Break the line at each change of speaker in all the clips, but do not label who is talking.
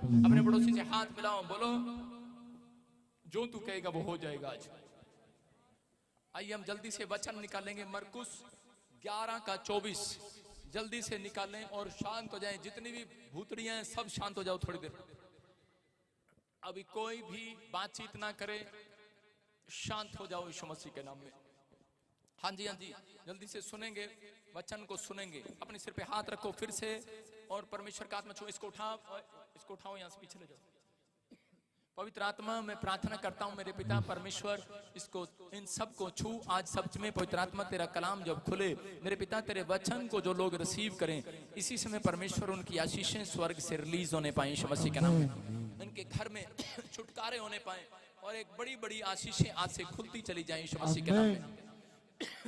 अपने पड़ोसी से हाथ मिलाओ, बोलो जो तू कहेगा वो हो जाएगा आज। आइए हम जल्दी से वचन निकालेंगे, मरकुस 11:24 जल्दी से निकालें और शांत हो जाएं। जितनी भी भूतड़ियां हैं सब शांत हो जाओ थोड़ी देर। अभी कोई भी बातचीत ना करे, शांत हो जाओ यीशु मसीह के नाम में। हाँ जी, हाँ जी, जल्दी से सुनेंगे, वचन को सुनेंगे। अपने सिर पे हाथ रखो फिर से और परमेश्वर का आत्मा छू। इसको उठाओ, यहाँ से पीछे ले जाओ। पवित्र आत्मा, मैं प्रार्थना करता हूँ मेरे पिता परमेश्वर, इसको इन सब को छू आज सब्च में। पवित्र आत्मा तेरा कलाम जब खुले मेरे पिता, तेरे वचन को जो लोग रिसीव करें, इसी समय परमेश्वर उनकी आशीषें स्वर्ग से रिलीज होने पाए यीशु मसीह के नाम में। इनके घर में छुटकारे होने पाए और एक बड़ी बड़ी आशीषें आज से खुलती चली जाए यीशु मसीह के नाम में।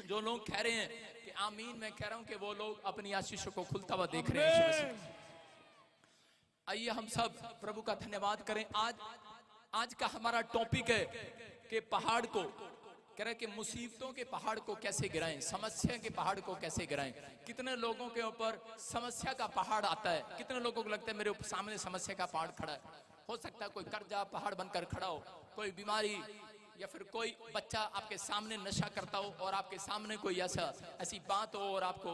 जो लोग कह रहे हैं कि आमीन, मैं कह रहा हूं कि वो लोग अपनी आशीषों को खुलता हुआ देख रहे हैं यीशु मसीह। आइए हम सब प्रभु का धन्यवाद करें। आज का हमारा टॉपिक है कि पहाड़ को, कह रहे कि मुसीबतों के पहाड़ को कैसे गिराएं, समस्या के पहाड़ को कैसे गिराएं। कितने लोगों के ऊपर समस्या का पहाड़ आता है, कितने लोगों को लगता है मेरे सामने समस्या का पहाड़ खड़ा है। हो सकता है कोई कर्जा पहाड़ बनकर खड़ा हो, कोई बीमारी, या फिर कोई बच्चा आपके सामने नशा करता हो और आपके सामने कोई ऐसी बात हो और आपको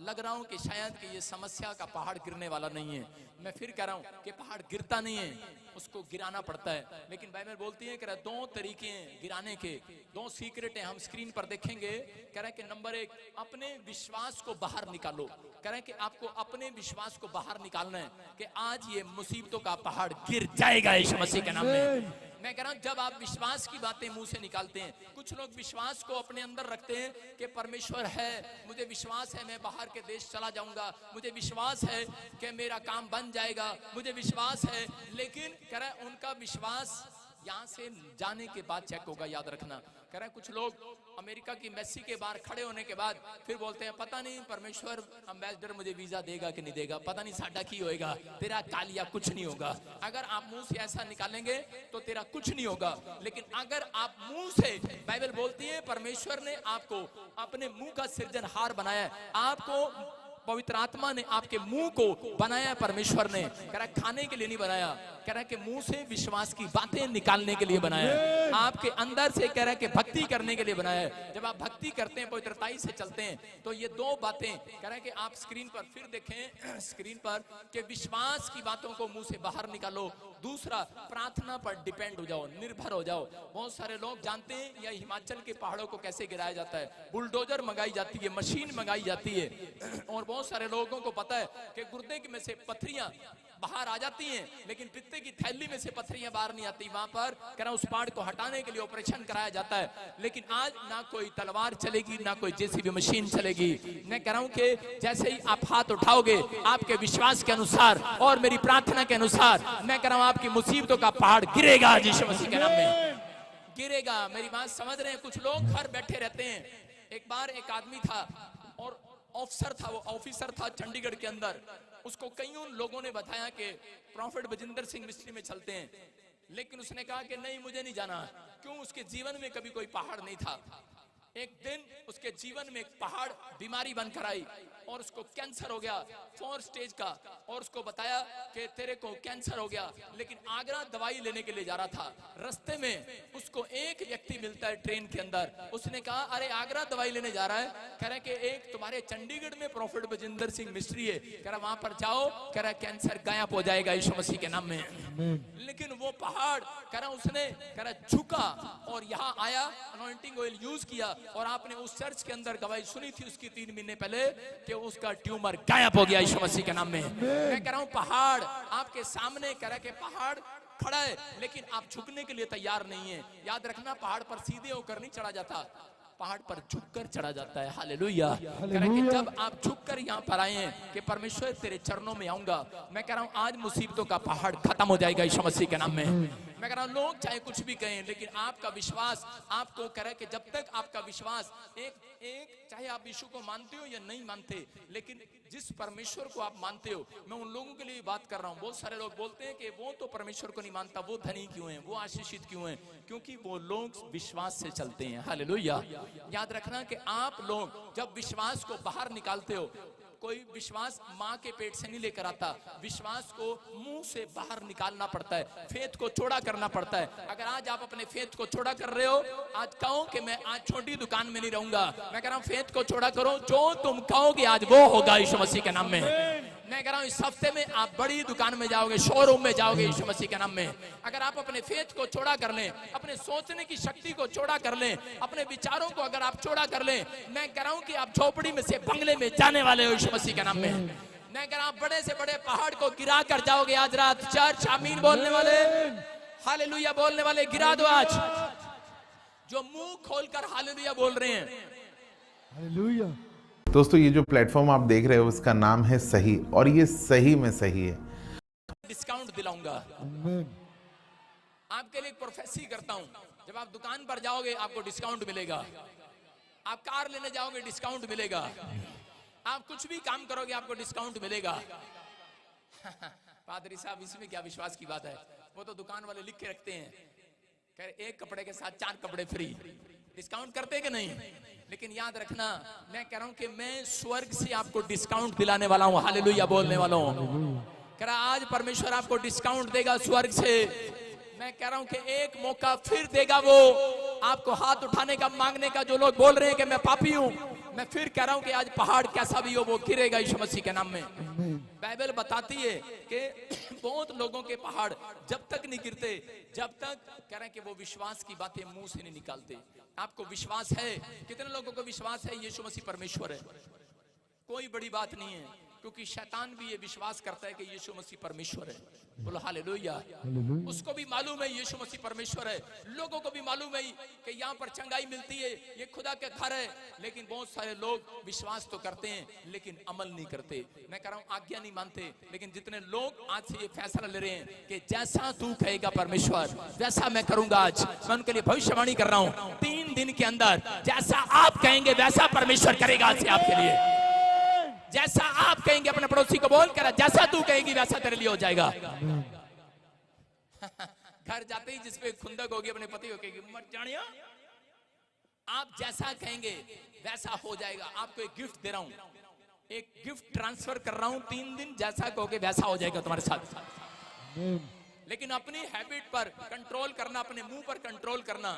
लग रहा हो कि शायद कि ये समस्या का पहाड़ गिरने वाला नहीं है। मैं फिर कह रहा हूं कि पहाड़ गिरता नहीं है, उसको गिराना पड़ता है। लेकिन बाइबल बोलती है कि दो तरीके हैं गिराने के, दो सीक्रेट हैं, हम स्क्रीन पर देखेंगे। कह रहे हैं कि नंबर 1, अपने विश्वास को बाहर निकालो। कह रहे हैं कि आपको अपने विश्वास को बाहर निकालना है कि आज ये मुसीबतों का पहाड़ गिर जाएगा यीशु मसीह के नाम में। मैं कह रहा हूं जब आप विश्वास की बातें मुंह से निकालते हैं, कुछ लोग विश्वास को अपने अंदर रखते हैं कि परमेश्वर है, मुझे विश्वास है मैं बाहर के देश चला जाऊंगा, मुझे विश्वास है कि मेरा काम बन जाएगा, मुझे विश्वास है। लेकिन कह रहा है उनका विश्वास यहाँ से जाने के बाद चेक होगा, याद रखना। कह रहे हैं कुछ लोग अमेरिका की मेसी के बाहर खड़े होने के बाद फिर बोलते हैं पता नहीं परमेश्वर एम्बेसडर मुझे वीजा देगा कि नहीं देगा, पता नहीं साडा की होएगा, तेरा कालिया कुछ नहीं होगा। अगर आप मुंह से ऐसा निकालेंगे तो तेरा कुछ नहीं होगा। लेकिन अगर आप मुंह से, बाइबल बोलती है परमेश्वर ने आपको अपने मुंह का सृजनहार बनाया है, आपको पवित्र आत्मा ने आपके मुंह को बनाया परमेश्वर ने। कह रहा खाने के लिए नहीं बनाया, कह रहा है कि मुंह से विश्वास की बातें निकालने के लिए बनाया है। आपके अंदर से कह रहा है कि भक्ति करने के लिए बनाया है। जब आप भक्ति करते हैं, पवित्रताई से चलते हैं, तो ये दो बातें कह रहा है कि आप स्क्रीन पर फिर देखें, स्क्रीन पर कि विश्वास की बातों को मुंह से बाहर निकालो। दूसरा, प्रार्थना पर डिपेंड हो जाओ, निर्भर हो जाओ। बहुत सारे लोग जानते हैं यह हिमाचल के पहाड़ों को कैसे गिराया जाता है, बुलडोजर मंगाई जाती है, मशीन मंगाई जाती है। और बहुत सारे लोगों को पता है कि गुर्दे में से पथरियां बाहर आ जाती हैं, लेकिन पित्ते की थैली में से पथरियां बाहर नहीं आती। वहां पर कह रहा उस पहाड़ को हटाने के लिए ऑपरेशन कराया जाता है। लेकिन आज ना कोई तलवार चलेगी, ना कोई जेसीबी मशीन चलेगी। मैं कह रहा हूं कि जैसे ही आप हाथ उठाओगे आपके विश्वास के अनुसार और मेरी प्रार्थना के अनुसार, मैं कह रहा हूं आपकी मुसीबतों का पहाड़ गिरेगा यीशु मसीह के नाम में, गिरेगा। मेरी बात समझ रहे हैं? कुछ लोग घर बैठे रहते हैं। एक बार एक आदमी था और ऑफिसर था, वो ऑफिसर था चंडीगढ़ के अंदर। उसको कईयों लोगों ने बताया कि प्रॉफिट बजिंदर सिंह मिस्ट्री में चलते हैं, लेकिन उसने कहा कि नहीं मुझे नहीं जाना। क्यों? उसके जीवन में कभी कोई पहाड़ नहीं था। एक दिन उसके जीवन में एक पहाड़ बीमारी बनकर आई और उसको कैंसर हो गया 4 स्टेज का, और उसको बताया कि तेरे को कैंसर हो गया। लेकिन आगरा दवाई लेने के लिए जा रहा था, रास्ते में उसको एक व्यक्ति मिलता है ट्रेन के अंदर। उसने कहा अरे आगरा दवाई लेने जा रहा है, कह रहा कि एक तुम्हारे चंडीगढ़ में प्रॉफिट बजिंदर सिंह मिस्ट्री है, कह रहा वहां पर जाओ, कह रहा कैंसर गायब हो जाएगा यीशु मसीह के नाम में। लेकिन वो पहाड़ कह रहा उसने कह रहा झुका और यहाँ आया, अनॉइंटिंग ऑयल यूज किया। और आपने उस चर्च के अंदर गवाही सुनी थी उसकी 3 महीने पहले कि उसका ट्यूमर गायब हो गया यीशु मसीह के नाम में। मैं कह रहा हूं पहाड़ आपके सामने, कह रहा कि पहाड़ खड़ा है लेकिन आप झुकने के लिए तैयार नहीं है। याद रखना, पहाड़ पर सीधे होकर नहीं चढ़ा जाता, पहाड़ पर झुककर चढ़ा जाता है। हालेलुया। कह रहा कि जब आप झुककर यहाँ पर आए हैं कि परमेश्वर तेरे चरणों में आऊंगा, मैं कह रहा हूँ आज मुसीबतों का पहाड़ खत्म हो जाएगा यीशु मसीह के नाम में। मैं कह रहा हूँ लोग चाहे कुछ भी कहें, लेकिन आपका विश्वास आपको कह रहा है कि जब तक आपका विश्वास एक चाहे आप यीशु को मानते हो या नहीं मानते, लेकिन जिस परमेश्वर को आप मानते हो, मैं उन लोगों के लिए बात कर रहा हूँ। बहुत सारे लोग बोलते हैं कि वो तो परमेश्वर को नहीं मानता, वो धनी क्यों है, वो आशीषित क्यों है? क्योंकि वो लोग विश्वास से चलते हैं। हालेलुया। याद रखना कि आप लोग जब विश्वास को बाहर निकालते हो, कोई विश्वास माँ के पेट से नहीं लेकर आता, विश्वास को मुंह से बाहर निकालना पड़ता है, फेथ को चौड़ा करना पड़ता है। अगर आज आप अपने फेथ को चौड़ा कर रहे हो, आज कहो कि मैं आज छोटी दुकान में नहीं रहूंगा, मैं कह रहा हूं फेथ को चौड़ा करो, जो तुम कहोगे आज वो होगा यीशु मसीह के नाम में। मैं कह रहा हूं इस हफ्ते में आप बड़ी दुकान में जाओगे, शोरूम में जाओगे यीशु मसीह के नाम में। अगर आप अपने फेथ को चौड़ा कर लें, अपने सोचने की शक्ति को चौड़ा कर लें, अपने विचारों को अगर आप चौड़ा कर लें, मैं कह रहा हूं कि आप झोपड़ी में से बंगले में जाने वाले हो यीशु मसीह के नाम में। मैं कह रहा हूं बड़े से बड़े पहाड़ को गिरा कर जाओगे आज रात। चर्च आमीन बोलने वाले, हालेलुया बोलने वाले गिरा दो आज, जो मुंह खोलकर हालेलुया बोल रहे हैं।
हालेलुया।
दोस्तों ये जो प्लेटफॉर्म आप देख रहे हो उसका नाम है सही, और ये सही में सही है।
डिस्काउंट दिलाऊंगा आपके लिए, प्रोफेसी करता हूं। जब आप दुकान पर जाओगे आपको डिस्काउंट मिलेगा, आप कार लेने जाओगे डिस्काउंट मिलेगा, आप कुछ भी काम करोगे आपको डिस्काउंट मिलेगा। पादरी साहब इसमें क्या विश्वास की बात है, वो तो दुकान वाले लिख के रखते हैं, कह एक कपड़े के साथ 4 कपड़े फ्री, डिस्काउंट करते कि नहीं। लेकिन याद रखना, मैं कह रहा हूं कि मैं स्वर्ग से आपको डिस्काउंट दिलाने वाला हूं, हालेलुया बोलने वाला हूं। कह रहा आज परमेश्वर आपको डिस्काउंट देगा स्वर्ग से। मैं कह रहा हूं कि एक मौका फिर देगा वो आपको हाथ उठाने का, मांगने का। जो लोग बोल रहे हैं कि मैं पापी हूं, मैं फिर कह रहा हूं कि आज पहाड़ कैसा भी हो वो गिरेगा यीशु मसीह के नाम में। बाइबल बताती है कि बहुत लोगों के पहाड़ जब तक नहीं गिरते, जब तक कह रहे हैं कि वो विश्वास की बातें मुंह से नहीं निकालते। आपको विश्वास है? कितने लोगों को विश्वास है यीशु मसीह परमेश्वर है? कोई बड़ी बात नहीं है, क्योंकि शैतान भी ये विश्वास करता है कि यीशु मसीह परमेश्वर है। बोलो हालेलुया। उसको भी मालूम है यीशु मसीह परमेश्वर है, लोगों को भी मालूम है कि यहाँ पर चंगाई मिलती है, ये खुदा के घर है। लेकिन बहुत सारे लोग विश्वास तो करते हैं लेकिन अमल नहीं करते। मैं कह रहा हूँ आज्ञा नहीं मानते। लेकिन जितने लोग आज से ये फैसला ले रहे हैं कि जैसा तू कहेगा परमेश्वर वैसा मैं करूंगा, आज मैं उनके लिए भविष्यवाणी कर रहा हूँ, 3 दिन के अंदर जैसा आप कहेंगे वैसा परमेश्वर करेगा आज से आपके लिए। जैसा आप कहेंगे, अपने पड़ोसी को बोल कर, जैसा तू कहेगी वैसा तेरे लिए हो जाएगा। घर जाते ही जिसपे खुंदक होगी अपने पति को कहेगी मत जानिया, आप जैसा कहेंगे वैसा हो जाएगा। आपको एक गिफ्ट दे रहा हूं, एक गिफ्ट ट्रांसफर कर रहा हूं, 3 दिन जैसा कहोगे वैसा हो जाएगा तुम्हारे साथ। लेकिन अपनी हैबिट पर कंट्रोल करना, अपने मुंह पर कंट्रोल करना,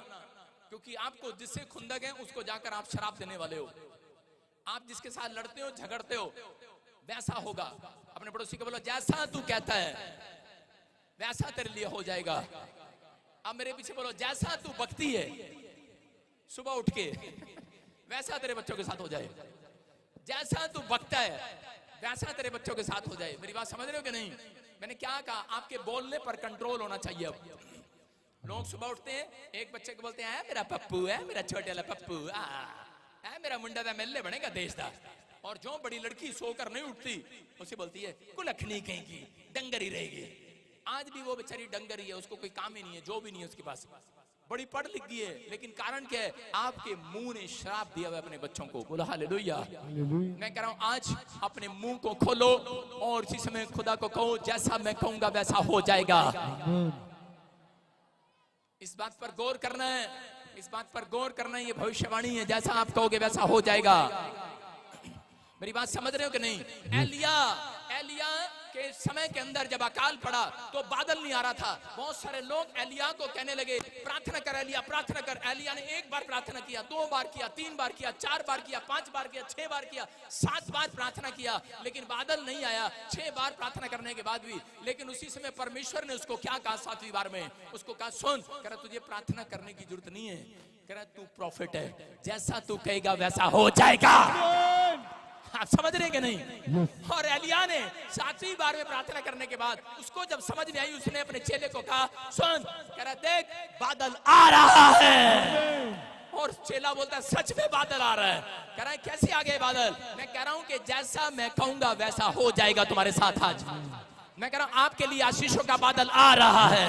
क्योंकि आपको जिससे खुंदक है उसको जाकर आप शराब देने वाले हो। आप जिसके साथ लड़ते हो झगड़ते हो वैसा होगा। अपने पड़ोसी को बोलो जैसा तू कहता है वैसा तेरे लिए हो जाएगा। अब मेरे पीछे बोलो जैसा तू बकती है सुबह उठ के वैसा तेरे बच्चों के साथ हो जाए। जैसा तू बकता है वैसा तेरे बच्चों के साथ हो जाए। मेरी बात समझ रहे हो कि नहीं? मैंने क्या कहा, आपके बोलने पर कंट्रोल होना चाहिए। अब लोग सुबह उठते हैं, एक बच्चे को बोलते हैं मेरा पप्पू है, मेरा छोटे वाला पप्पू है, मेरा मुंडा दा मेले बनेगा देश दा। और जो बड़ी लड़की सोकर नहीं उठती उसे बोलती है कुलखनी कहीं की, डंगर ही रहेगी। आज भी वो बेचारी डंगर ही है, उसको कोई काम ही नहीं है, जो भी नहीं है उसके पास। बड़ी पढ़ लिख गई है, लेकिन कारण क्या है? आपके मुंह ने श्राप दिया हुआ अपने बच्चों को। बोलो हालेलुया। मैं कह रहा हूं आज अपने मुंह को खोलो और इसी समय खुदा को कहो जैसा मैं कहूंगा वैसा हो जाएगा। इस बात पर गौर करना है, इस बात पर गौर करना है। ये भविष्यवाणी है, जैसा आप कहोगे वैसा हो जाएगा। मेरी बात समझ रहे हो कि नहीं? एलिया के समय के अंदर जब अकाल पड़ा तो बादल नहीं आ रहा था। बहुत सारे लोग एलिया को कहने लगे प्रार्थना कर एलिया, प्रार्थना कर। एलिया ने 1 बार प्रार्थना किया, 2 बार किया, 3 बार किया, 4 बार किया, 5 बार किया, 6 बार किया, 7 बार प्रार्थना किया, लेकिन बादल नहीं आया। 6 बार प्रार्थना करने के बाद भी। लेकिन उसी समय परमेश्वर ने उसको क्या कहा 7वीं बार में? उसको कहा सुन, कह रहा तुझे प्रार्थना करने की जरूरत नहीं है, कह रहा तू प्रॉफिट है, जैसा तू कहेगा वैसा हो जाएगा। आप समझ रहे कि नहीं? और एलिया ने 7वीं बार में प्रार्थना करने के बाद उसको जब समझ में आई, उसने अपने चेले को कहा सुन, कह रहा देख बादल आ रहा है। और चेला बोलता है सच में बादल आ रहा है। कह रहा है कैसे आ गए बादल? मैं कह रहा हूं कि जैसा मैं कहूंगा वैसा हो जाएगा तुम्हारे साथ। आज मैं कह रहा हूं आपके लिए आशीषों का बादल आ रहा है।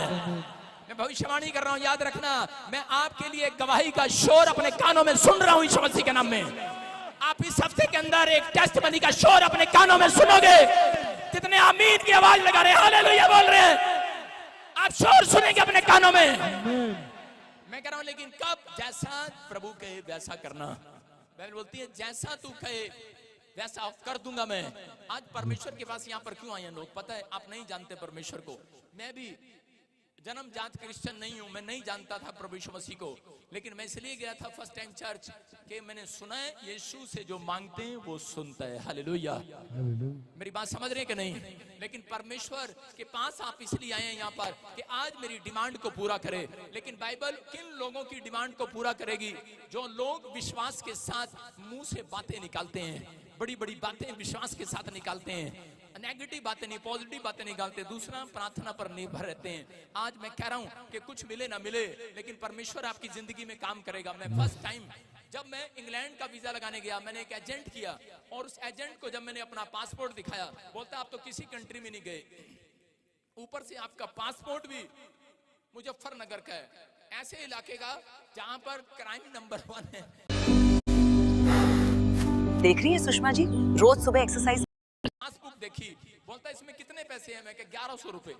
मैं भविष्यवाणी कर रहा हूं, याद रखना, मैं आपके लिए गवाही का शोर अपने कानों में सुन रहा हूं यीशु मसीह के नाम में। आप इस हफ्ते के अंदर एक टेस्टमनी का शोर अपने कानों में सुनोगे। कितने आमीन की आवाज लगा रहे हैं, हालेलुया बोल रहे हैं। आप शोर सुनेंगे अपने कानों में। मैं कह रहा हूं लेकिन कब? जैसा प्रभु कहे वैसा करना। बाइबल बोलती है जैसा तू कहे वैसा कर दूंगा मैं। आज परमेश्वर के पास यहाँ पर क्यों आए हैं लोग, पता है? आप नहीं जानते परमेश्वर को। मैं भी जन्मजात क्रिश्चियन नहीं हूं, मैं नहीं जानता था प्रभु यीशु मसीह को, लेकिन मैं इसलिए गया था फर्स्ट टाइम चर्च कि मैंने सुना है यीशु से जो मांगते हैं वो सुनता है। हालेलुया। मेरी बात समझ रहे हैं कि नहीं? लेकिन परमेश्वर के पास आप इसलिए आए हैं यहाँ पर कि आज मेरी डिमांड को पूरा करे। लेकिन बाइबल किन लोगों की डिमांड को पूरा करेगी? जो लोग विश्वास के साथ मुंह से बातें निकालते हैं, बड़ी बड़ी बातें विश्वास के साथ निकालते हैं, नेगेटिव बातें नहीं, पॉजिटिव बातें निकालते। दूसरा, प्रार्थना पर निर्भर रहते हैं। आज मैं कह रहा हूं कि कुछ मिले ना मिले, लेकिन परमेश्वर आपकी जिंदगी में काम करेगा। मैं फर्स्ट टाइम जब मैं इंग्लैंड का वीजा लगाने गया, मैंने एक एजेंट किया, और उस एजेंट को जब मैंने अपना पासपोर्ट दिखाया, बोलता आप तो किसी कंट्री में नहीं गए, ऊपर से आपका पासपोर्ट भी मुजफ्फरनगर का है, ऐसे इलाके का जहां पर क्राइम नंबर 1 है।
देख रही है सुषमा जी, रोज सुबह एक्सरसाइज।
पासबुक देखी, बोलता है इसमें कितने पैसे हैं? मैं कहा 1100 रुपए।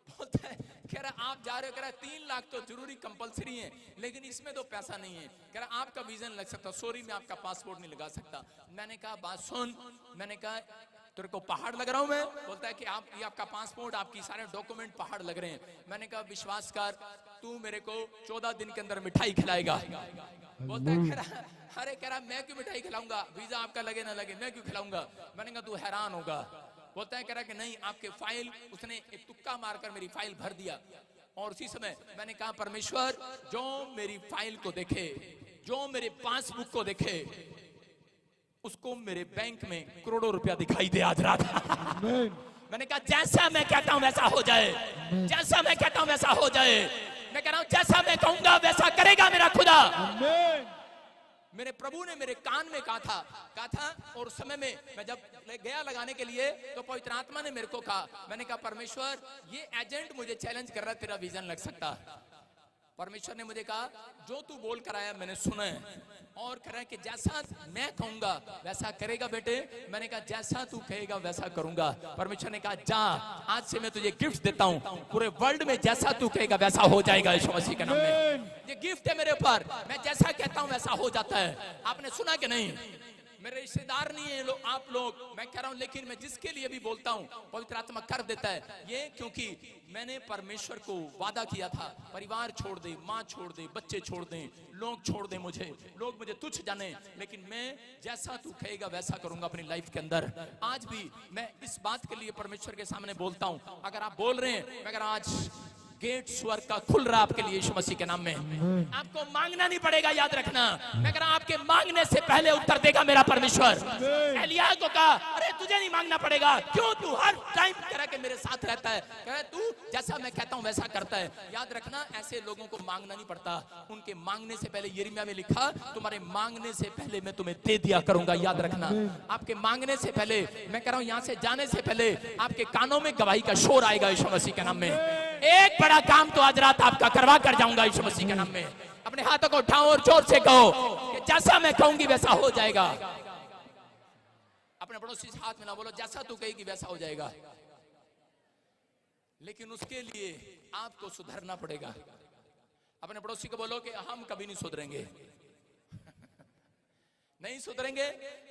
बोलता है, कह रहा आप जा रहे हो, कह रहा 3 लाख तो जरूरी कंपलसरी है, लेकिन इसमें तो पैसा नहीं है। कह रहा आपका वीजा नहीं लग सकता, सॉरी मैं आपका पासपोर्ट नहीं लगा सकता। मैंने कहा बात सुन, मैंने कहा तेरे को पहाड़ लग रहा हूं मैं? बोलता है कि आप, ये आपका पासपोर्ट, आपकी सारे डॉक्यूमेंट पहाड़ लग रहे हैं। मैंने कहा विश्वास कर, तू मेरे को 14 दिन के अंदर मिठाई खिलाएगा। बोलता है, कह रहा अरे, कह रहा मैं क्यों मिठाई खिलाऊंगा, वीजा आपका लगे ना लगे मैं क्यों खिलाऊंगा? मैंने कहा तू हैरान होगा। बोलता है, कह रहा कि नहीं आपके फाइल, उसने एक तुक्का मारकर मेरी फाइल भर दिया। और उसी समय मैंने कहा परमेश्वर जो मेरी फाइल को देखे, जो मेरे पासबुक को देखे, उसको मेरे बैंक में करोड़ों रुपया दिखाई दे आज रात। मैंने कहा जैसा मैं कहता हूं वैसा हो जाए, जैसा मैं कहता हूं वैसा हो जाए। मैं कह रहा हूं जैसा मैं कहूंगा वैसा करेगा मेरा खुदा। मेरे प्रभु ने मेरे कान में कहा था, और उस समय में मैं जब गया लगाने के लिए तो पवित्र आत्मा ने मेरे को कहा, मैंने कहा परमेश्वर ये एजेंट मुझे चैलेंज कर रहा है, तेरा वीजा लग सकता। परमेश्वर ने मुझे कहा जो तू बोल कर आया मैंने सुना है, और कह रहा है कि जैसा मैं कहूंगा वैसा करेगा बेटे। मैंने कहा जैसा तू कहेगा वैसा करूंगा। परमेश्वर ने कहा जा, आज से मैं तुझे गिफ्ट देता हूं, पूरे वर्ल्ड में जैसा तू कहेगा वैसा हो जाएगा यीशु मसीह के नाम में। ये गिफ्ट है मेरे ऊपर, मैं जैसा कहता हूं वैसा हो जाता है। आपने सुना कि नहीं? मेरे रिश्तेदार नहीं है आप लोग, मैं कह रहा हूं, लेकिन मैं जिसके लिए भी बोलता हूं पवित्र आत्मा कर देता है। ये क्योंकि मैंने परमेश्वर को वादा किया था, परिवार छोड़ दे, माँ छोड़ दे, बच्चे छोड़ दे, लोग छोड़ दे, लोग मुझे तुच्छ जाने, लेकिन मैं जैसा तू कहेगा वैसा करूंगा अपनी लाइफ के अंदर। आज भी मैं इस बात के लिए परमेश्वर के सामने बोलता हूं। अगर आप बोल रहे हैं, मगर आज गेट स्वर्ग का खुल रहा आपके लिए यीशु मसीह के नाम में। आपको मांगना नहीं पड़ेगा, याद रखना। मगर आपके मांगने से पहले उत्तर देगा मेरा परमेश्वर। एलिया को कहा अरे तुझे नहीं मांगना पड़ेगा, क्यों तू हर टाइम कह के मेरे साथ रहता है, कह तू जैसा मैं कहता हूं वैसा करता है। याद रखना ऐसे लोगों को मांगना नहीं पड़ता, उनके मांगने से पहले यिर्मयाह में लिखा तुम्हारे मांगने से पहले मैं तुम्हें दे दिया करूंगा। याद रखना आपके मांगने से पहले, मैं कह रहा हूं यहां से जाने से पहले आपके कानों में गवाही का शोर आएगा यीशु मसीह के नाम में। एक बड़ा काम तो आज रात आपका करवा कर जाऊंगा यीशु मसीह के नाम में। अपने हाथों को उठाओ और जोर से कहो कि जैसा मैं कहूंगी वैसा हो जाएगा। अपने पड़ोसी से हाथ मिला, बोलो जैसा तू कहेगी वैसा हो जाएगा। लेकिन उसके लिए आपको सुधरना पड़ेगा। अपने पड़ोसी को बोलो कि हम कभी नहीं सुधरेंगे, नहीं सुधरेंगे।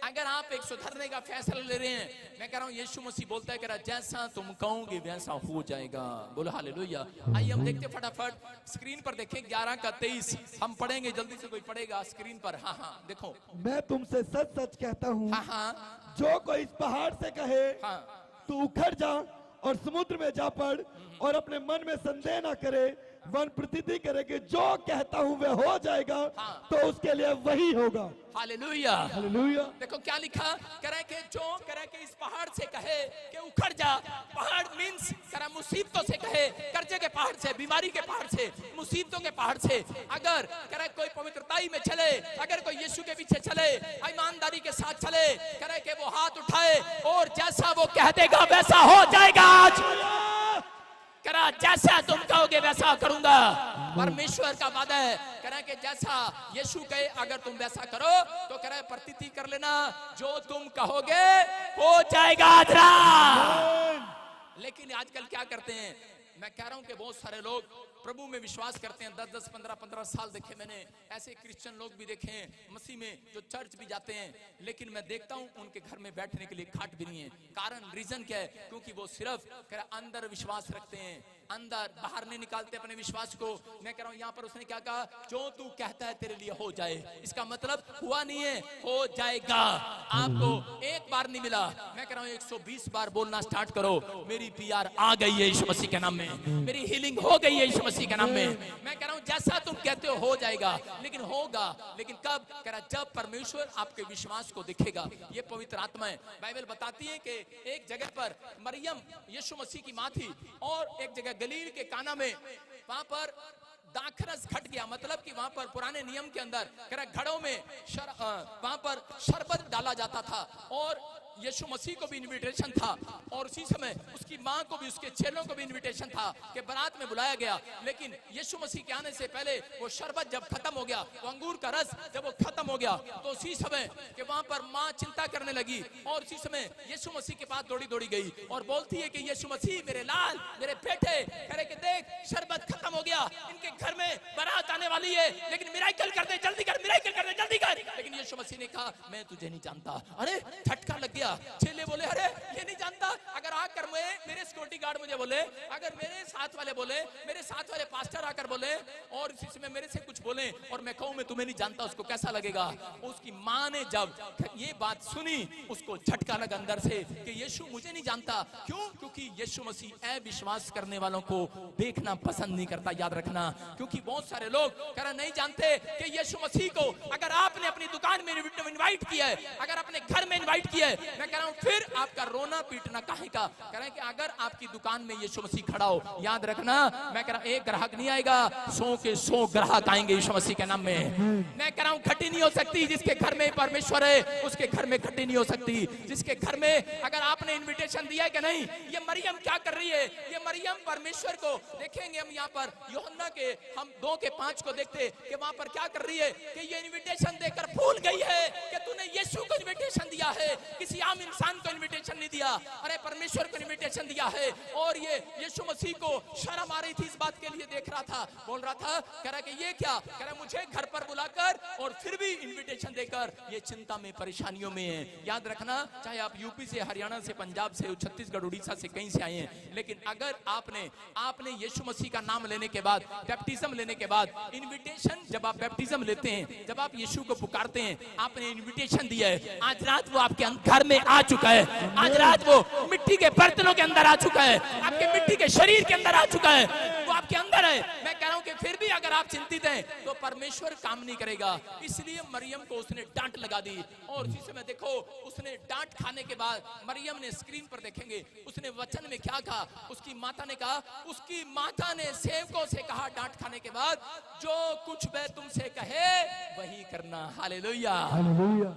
अगर आप एक सुधरने का फैसला ले रहे हैं, मैं कह रहा हूं यीशु मसीह बोलता है कि जैसा तुम कहोगे वैसा हो जाएगा। बोलो हालेलुया। आइए हम देखते फटाफट स्क्रीन पर देखें 11 का 23 हम पढ़ेंगे, जल्दी से कोई पढ़ेगा स्क्रीन पर। हाँ हाँ देखो,
मैं तुमसे सच सच कहता हूँ,
हाँ हाँ,
जो कोई इस पहाड़ से कहे
हाँ,
तू उखड़ जा और समुद्र में जा पड़, और अपने मन में संदेह ना करे, मन प्रतीति करे कि जो कहता हूं वह हो जाएगा,
हाँ।
तो उसके लिए वही होगा।
हालेलुया।
हालेलुया।
देखो क्या लिखा, करे कि जो करे कि इस पहाड़ से कहे कि उखड़ जा। पहाड़ मींस करे मुसीबतों से कहे, कर्जे के पहाड़ से, बीमारी के पहाड़ से, मुसीबतों के पहाड़ से। अगर करे कोई पवित्रताई में चले, अगर कोई यीशु के पीछे चले, ईमानदारी के साथ चले, करे कि वो हाथ उठाए और जैसा वो कह देगा वैसा हो जाएगा। आज करा जैसा तुम कहोगे वैसा करूंगा। परमेश्वर का वादा है, करा कि जैसा यीशु कहे अगर तुम वैसा करो तो करा प्रतीति कर लेना, जो तुम कहोगे हो जाएगा। लेकिन आजकल क्या करते हैं, मैं कह रहा हूं कि बहुत सारे लोग प्रभु में विश्वास करते हैं, 10-10, 15-15 साल देखे मैंने, ऐसे क्रिश्चियन लोग भी देखे हैं मसीह में जो चर्च भी जाते हैं, लेकिन मैं देखता हूं उनके घर में बैठने के लिए खाट भी नहीं है। कारण रीजन क्या है? क्योंकि वो सिर्फ अंदर विश्वास रखते हैं, अंदर, बाहर नहीं निकालते अपने विश्वास को। मैं कह रहा हूं यहां पर उसने क्या कहा? जो तू कहता है तेरे लिए हो जाए। इसका मतलब हुआ नहीं है, हो जाएगा। आपको एक बार नहीं मिला, मैं कह रहा हूं 120 बार बोलना स्टार्ट करो, मेरी पीआर आ गई है यीशु मसीह के नाम में, मेरी हीलिंग हो गई है यीशु मसीह के नाम में। मैं कह रहा हूं जैसा तुम कहते हो हो जाएगा, लेकिन होगा, लेकिन कब? कह रहा जब परमेश्वर आपके विश्वास को दिखेगा। ये पवित्र आत्मा है। बाइबल बताती है कि एक जगह पर मरियम यीशु मसीह की मां थी, और एक जगह गलील के काना में, वहां पर दाखरस घट गया। मतलब कि वहां पर पुराने नियम के अंदर घड़ों में वहां पर शरबत डाला जाता था, और यीशु मसीह को भी इनविटेशन था, और उसी समय उसकी मां को भी, उसके चेलों को भी इनविटेशन था कि बारात में बुलाया गया। लेकिन यीशु मसीह के आने से पहले वो शरबत जब खत्म हो गया, वो अंगूर का रस जब वो खत्म हो गया, तो उसी समय कि वहां पर मां चिंता करने लगी, और उसी समय यीशु मसीह के पास दौड़ी दौड़ी गई और बोलती है कि यीशु मसीह मेरे लाल, मेरे बेटे, करे कि देख शरबत खत्म हो गया, इनके घर में बारात आने वाली है, लेकिन मिराकल कर दे, जल्दी कर, मिराकल कर दे, जल्दी कर। लेकिन यीशु मसीह ने कहा मैं तुझे नहीं जानता। अरे झटका लग गया। चेले बोले अरे ये नहीं जानता। अगर आकर मेरे सिक्योरिटी गार्ड मुझे बोले, अगर मेरे साथ वाले बोले, मेरे साथ वाले पास्टर आकर बोले, और इसी समय मेरे से कुछ बोले, और मैं कहूं मैं तुम्हें नहीं जानता, उसको कैसा लगेगा? उसकी मां ने जब ये बात सुनी, उसको झटका लगा अंदर से कि यीशु मुझे नहीं जानता। क्यों? क्योंकि यीशु मसीह अविश्वास करने वालों को देखना पसंद नहीं करता। याद रखना, क्योंकि बहुत सारे लोग नहीं जानते कि यीशु मसीह को अगर आपने अपनी दुकान में इनवाइट किया है, अगर अपने घर में इनवाइट किया है, मैं कह रहा हूं फिर आपका रोना पीटना काहे का? कह रहे हैं कि अगर आपकी दुकान में यीशु मसीह खड़ा हो, याद रखना, मैं कह रहा हूं एक ग्राहक नहीं आएगा, 100 के 100 ग्राहक आएंगे यीशु मसीह के नाम में। मैं कह रहा हूं खटी नहीं हो सकती। जिसके घर में परमेश्वर है उसके घर में खटी नहीं हो सकती। जिसके घर में अगर आपने इनविटेशन दिया है कि नहीं, ये मरियम क्या कर रही है? ये मरियम परमेश्वर को देखेंगे हम यहाँ पर यूहन्ना के हम 2:5 को देखते कि वहां पर क्या कर रही है कि ये इनविटेशन देकर भूल गई है कि तूने यीशु को इनविटेशन दिया है, किसी आम इंसान को इनविटेशन नहीं दिया, अरे परमेश्वर को इनविटेशन दिया है। और ये यीशु मसीह को शर्म आ रही थी, इस बात के लिए देख रहा था, बोल रहा था, कह रहा कि ये क्या? कह रहा मुझे घर पर बुलाकर और फिर भी इनविटेशन देकर ये चिंता में, परेशानियों में है। याद रखना, चाहे आप यूपी से, हरियाणा से, पंजाब से, छत्तीसगढ़, उड़ीसा से, कहीं से आए हैं, लेकिन अगर आपने यीशु मसीह का नाम लेने के बाद, बैप्टिज्म लेने के बाद, इनविटेशन जब आप बैप्टिज्म लेते हैं, जब आप यीशु को पुकारते हैं, आपने इनविटेशन दिया है, आज रात वो आपके घर में आ चुका है, आज रात वो मिट्टी के बर्तनों के अंदर आ चुका है, आपके मिट्टी के शरीर के अंदर आ चुका है, वो आपके अंदर है। मैं कह रहा हूं कि फिर भी अगर आप चिंतित हैं तो परमेश्वर काम नहीं करेगा। इसलिए मरियम को उसने डांट लगा दी, और उसी समय देखो उसने डांट खाने के बाद, मरियम ने स्क्रीन पर देखेंगे, उसने वचन में क्या कहा? उसकी माता ने कहा, उसकी माता ने सेवकों से कहा डांट खाने के बाद, जो कुछ वह तुमसे कहे वही करना। हालेलुया।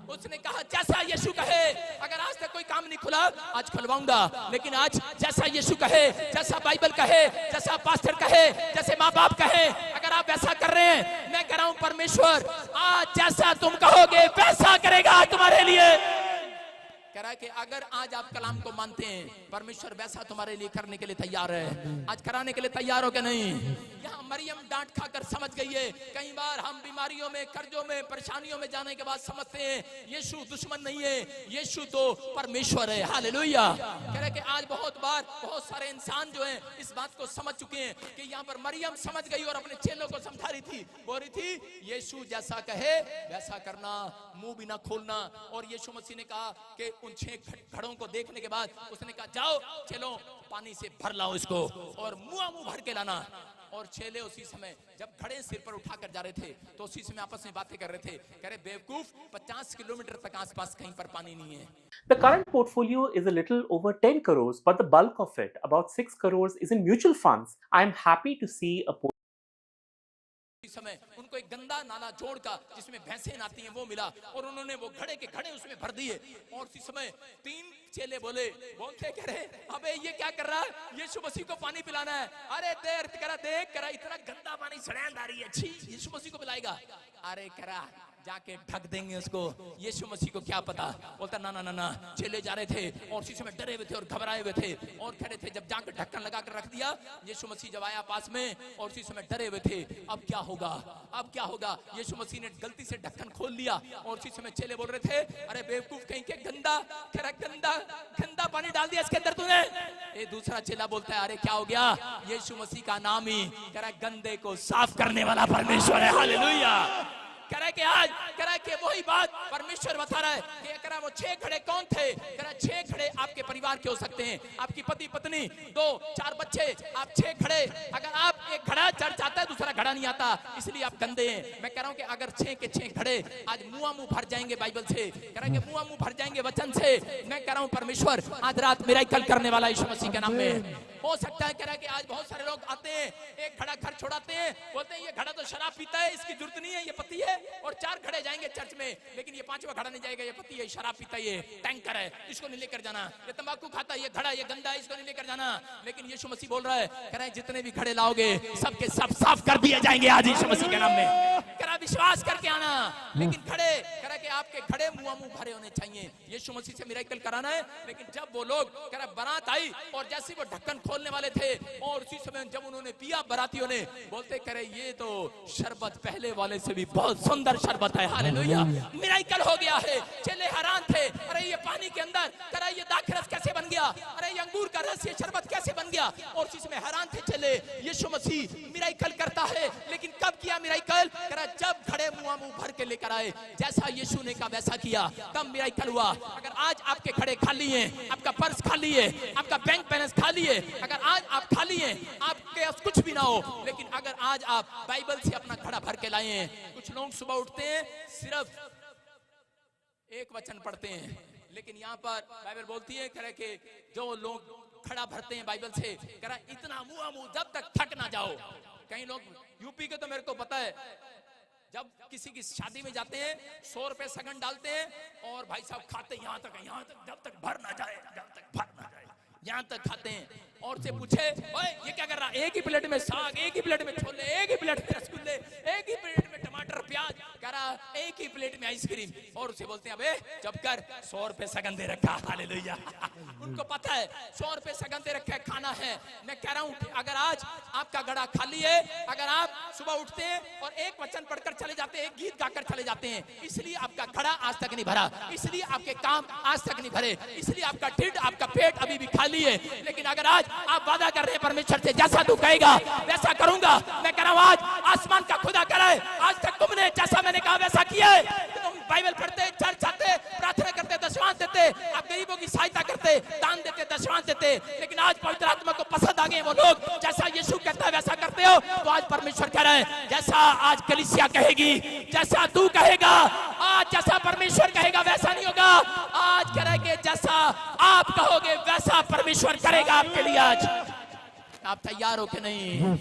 उसने कहा जैसा यीशु कहे। अगर आज तक कोई काम नहीं खुला, आज खुलवाऊंगा, लेकिन आज जैसा यीशु कहे, जैसा बाइबल कहे, जैसा पास्टर कहे, जैसे माँ बाप कहे, अगर आप वैसा कर रहे हैं, मैं कह रहा हूं परमेश्वर आज जैसा तुम कहोगे वैसा करेगा तुम्हारे लिए। कह रहा है कि अगर आज आप कलाम को मानते हैं, परमेश्वर वैसा तुम्हारे लिए करने के लिए तैयार है। आज कराने के लिए तैयार हो क्या? नहीं। यहाँ मरियम डांट खाकर समझ गई है। कई बार हम बीमारियों में, कर्जों में, परेशानियों में जाने के बाद समझते हैं यीशु दुश्मन नहीं है, यीशु तो परमेश्वर है। हालेलुया। कह रहे कि आज बहुत बार बहुत सारे इंसान जो हैं इस बात को समझ चुके हैं कि यहाँ पर मरियम समझ गई और अपने चेलों को समझा रही थी, बोल रही थी यीशु जैसा कहे वैसा करना, मुंह भी ना खोलना। और यीशु मसीह ने कहा कि उन 6 घड़ों को देखने के बाद उसने कहा जाओ चलो पानी से भर लाओ इसको, और मुंह भर के लाना। और चेले उसी समय जब घड़े सिर पर उठाकर जा रहे थे तो उसी समय आपस में बातें कर रहे थे, कह रहे बेवकूफ 50 किलोमीटर तक आसपास कहीं पर पानी नहीं है।
The current portfolio is a little over 10 crores, but the bulk of it, about 6 crores, is in mutual funds. I am happy to see a
समय उनको एक गंदा नाला जोड़ का जिसमें भैंसें नहाती हैं वो मिला, और उन्होंने वो घड़े के घड़े उसमें भर दिए। और उसी समय 3 चेले बोलते कह रहे अबे ये क्या कर रहा है? यीशु मसीह को पानी पिलाना है। अरे देख करा इतना गंदा पानी सड़ैंद आ रही है, छी यीशु मसीह को पिलाएगा? अरे करा जाके ढक देंगे उसको। यीशु मसीह को क्या पता, बोलता ना ना ना ना। चले जा रहे थे और उसी समय डरे हुए थे और घबराए हुए थे और खड़े थे। जब जाकर ढक्कन लगा कर रख दिया, यीशु मसीह जब आया पास में और उसी समय डरे हुए थे, अब क्या होगा, अब क्या होगा। यीशु मसीह ने गलती से ढक्कन खोल लिया और उसी समय चेले बोल रहे थे, अरे बेवकूफ कहीं के, गंदा गंदा गंदा पानी डाल दिया इसके अंदर तूने। ये दूसरा चेला बोलता है, अरे क्या हो गया, यीशु मसीह का नाम ही गंदे को साफ करने वाला परमेश्वर है। हालेलुया। कह रहा है कि आज कह रहा है कि वही बात परमेश्वर बता रहा है कि कह रहा वो 6 घड़े कौन थे। कह रहा 6 घड़े आपके परिवार के हो सकते हैं, आपकी पति पत्नी, 2-4 बच्चे, आप 6 घड़े। अगर आप एक घड़ा चढ़ जाता है दूसरा घड़ा नहीं आता, इसलिए आप गंदे हैं। मैं कह रहा हूं कि अगर 6 के 6 घड़े आज मुंह भर जाएंगे बाइबल से, कह रहा है कि मुंह भर जाएंगे वचन से। मैं कह रहा हूं परमेश्वर आज रात मिरेकल करने वाला यीशु मसीह के नाम में हो सकता है। कह रहा है कि आज बहुत सारे लोग आते हैं, एक घड़ा घर छोड़ाते हैं, बोलते हैं ये घड़ा तो शराब पीता है, इसकी जरूरत नहीं है, ये पति है। और 4 घड़े जाएंगे चर्च में, लेकिन ये 5वां घड़ा नहीं जाएगा, ये पति है, शराब पीता है, ये टैंकर है, इसको नहीं लेकर जाना। ये तंबाकू खाता है, ये घड़ा, ये गंदा है, इसको नहीं लेकर जाना। लेकिन यीशु मसीह बोल रहा है, कह रहा है जितने भी घड़े लाओगे सबके सब साफ कर दिए जाएंगे आज यीशु मसीह के नाम में। कह रहा विश्वास करके आना। लेकिन घड़े, कह रहा कि आपके घड़े मुंह भरे होने चाहिए। यीशु मसीह से मिरेकल कराना है। लेकिन जब वो लोग, कह रहा बारात आई और जैसे वो ढक्कन खोलने वाले थे और उसी समय जब उन्होंने पिया, बारातियों ने बोलते, कह रहे ये तो शरबत पहले वाले से भी बहुत सुंदर शरबत है। हालेलुया। मिरेकल हो गया है। चेले हैरान थे, अरे ये पानी के अंदर, कह रहा ये दाखरस कैसे बन गया, अरे ये अंगूर का रस, ये शरबत कैसे बन गया। और उसी समय हैरान थे चेले। यीशु मसीह मिरेकल करता है, लेकिन कब किया मिरेकल, कह रहा जब घड़े मुंह भर के लेकर आए, जैसा यीशु ने कहा वैसा किया, तब मिरेकल हुआ। अगर आज आपके घड़े खाली हैं, आपका पर्स खाली है, आपका बैंक बैलेंस खाली है, अगर आज आप खाली हैं, आपके पास कुछ भी ना हो, लेकिन अगर आज आप बाइबल से अपना घड़ा भर के लाए हैं। कुछ लोग सुबह उठते हैं सिर्फ एक वचन पढ़ते हैं, लेकिन यहाँ पर बाइबल बोलती है, कह रहे कि जो लोग घड़ा भरते हैं बाइबल से, कह रहा इतना मुंह जब तक थक ना जाओ। कई लोग यूपी के तो मेरे को पता है, जब किसी की शादी में जाते हैं 100 रुपए सगन डालते हैं और भाई साहब खाते यहाँ तक जब तक भर ना जाए, यहाँ तक खाते हैं। और से पूछे, ओए ये क्या कर रहा, एक ही प्लेट में साग, एक ही प्लेट में छोले, एक ही प्लेट में रसगुल्ले, एक ही प्लेट में टमाटर प्याज, कह रहा एक ही प्लेट में आइसक्रीम। और उसे बोलते हैं, अबे जब कर 100 रुपए सगन दे रखा। हालेलुया। उनको पता है 100 रुपए सगन दे रखा है, खाना है। मैं कह रहा हूं कि अगर आज आपका घड़ा खाली है, अगर आप सुबह उठते हैं और एक वचन पढ़कर चले जाते हैं, एक गीत गाकर चले जाते हैं, इसलिए आपका घड़ा आज तक नहीं भरा, इसलिए आपके काम आज तक नहीं भरे, इसलिए आपका ढिड, आपका पेट अभी भी खाली है। लेकिन अगर आज आप वादा कर रहे हैं परमेश्वर से, जैसा तू कहेगा वैसा करूंगा। मैं कह रहा हूं आज आसमान का खुदा करे, आज तक तुमने जैसा मैंने कहा वैसा किया है। तुम बाइबल पढ़ते, चर्च आते, प्रार्थना करते, दशमांश देते, आप गरीबों की सहायता करते, दान देते, दशमांश देते, लेकिन आज पवित्र आत्मा को पसंद आ गए वो लोग, जैसा यीशु कहता है वैसा करते हो। तो आज परमेश्वर कह रहा है, जैसा आज कलीसिया कहेगी, जैसा तू कहेगा, आज जैसा परमेश्वर कहेगा वैसा नहीं होगा। आज कह रहा है कि जैसा आप कहोगे वैसा परमेश्वर करेगा आपके लिए। आज आप तैयार हो कि नहीं?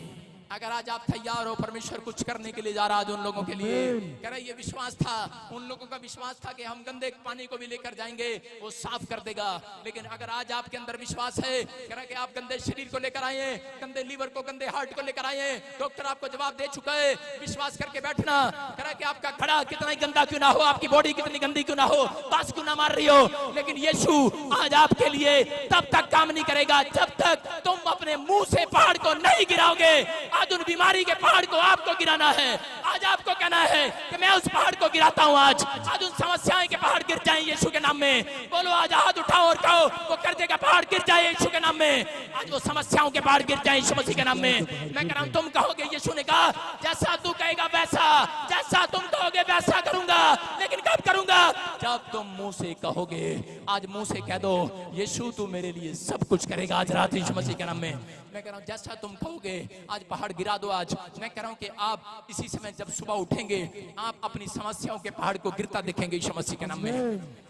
अगर आज आप तैयार हो, परमेश्वर कुछ करने के लिए जा रहा है आज उन लोगों के लिए। कह रहा ये विश्वास था, उन लोगों का विश्वास था कि हम गंदे पानी को भी लेकर जाएंगे, वो साफ कर देगा। लेकिन अगर आज आपके अंदर विश्वास है, कह रहा कि आप गंदे शरीर को लेकर आए हैं, गंदे लीवर को, गंदे हार्ट को लेकर आए हैं, डॉक्टर आपको जवाब दे चुका है, विश्वास करके बैठना। कह रहा कि आपका घड़ा कितना ही गंदा क्यों ना हो, आपकी बॉडी कितनी गंदी क्यों ना हो, बास क्यों ना मार रही हो, लेकिन यीशु आज आपके लिए तब तक काम नहीं करेगा जब तक तुम अपने मुंह से पहाड़ को नहीं गिराओगे। आज उन बीमारी के पहाड़ को आपको गिराना है। आज आपको कहना है कि मैं उस पहाड़ को गिराता हूं। आज उन समस्याएं के पहाड़ गिर जाएं यीशु के नाम में। बोलो आज हाथ उठाओ और कहो वो कर्जे का पहाड़ गिर जाए यीशु के नाम में। आज वो समस्याओं के पहाड़ गिर जाए यीशु मसीह के नाम में। मैं कह रहा हूं तुम कहोगे, यीशु ने कहा जैसा तू कहेगा वैसा, जैसा तुम कहोगे वैसा करूंगा। लेकिन कब करूंगा? जब तुम मुंह से कहोगे। आज मुंह से कह दो यीशु तू मेरे लिए सब कुछ करेगा आज रात यीशु मसीह के नाम में। मैं कह रहा हूं जैसा तुम कहोगे आज पहाड़ गिरा दो। आज मैं कह रहा हूं कि आप इसी समय जब सुबह उठेंगे आप अपनी समस्याओं के पहाड़ को गिरता देखेंगे यीशु मसीह के नाम में।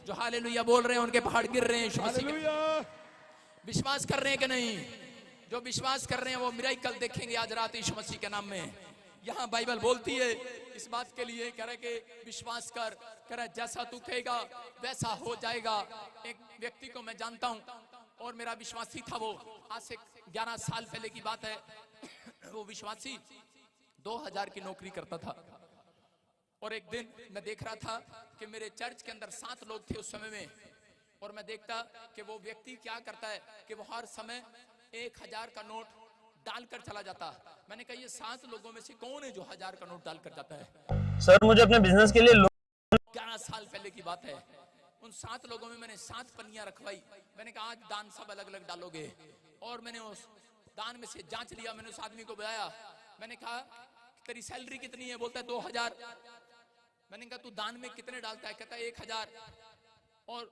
जो हालेलुया बोल रहे हैं उनके पहाड़ गिर रहे हैं यीशु मसीह के। विश्वास कर रहे हैं कि नहीं? जो विश्वास कर रहे हैं वो मिरेकल देखेंगे आज रात यीशु मसीह के नाम में। यहाँ बाइबल बोलती है इस बात के लिए, कह रहे कि विश्वास कर, कह रहा जैसा तू कहेगा वैसा हो जाएगा। एक व्यक्ति को मैं जानता हूँ और मेरा विश्वासी था, वो आज से 11 साल पहले की बात है। वो विश्वासी 2000 की नौकरी करता था और एक दिन मैं देख रहा था कि मेरे चर्च के अंदर 7 लोग थे उस समय में, और मैं देखता कि वो व्यक्ति क्या करता है कि वो हर समय 1000 का नोट डालकर चला जाता। मैंने कहा ये 7 लोगों में से कौन है जो 1000 का नोट डालकर जाता है?
सर मुझे अपने बिजनेस के लिए
11 साल पहले की बात है। उन 7 लोगों में मैंने 7 पन्नियां रखवाई। मैंने कहा आज दान सब अलग अलग डालोगे, और मैंने उस दान में से जांच लिया। मैंने उस आदमी को बुलाया, मैंने कहा तेरी सैलरी कितनी है? बोलता है 2000। मैंने कहा तू दान में कितने डालता है? कहता है 1000। और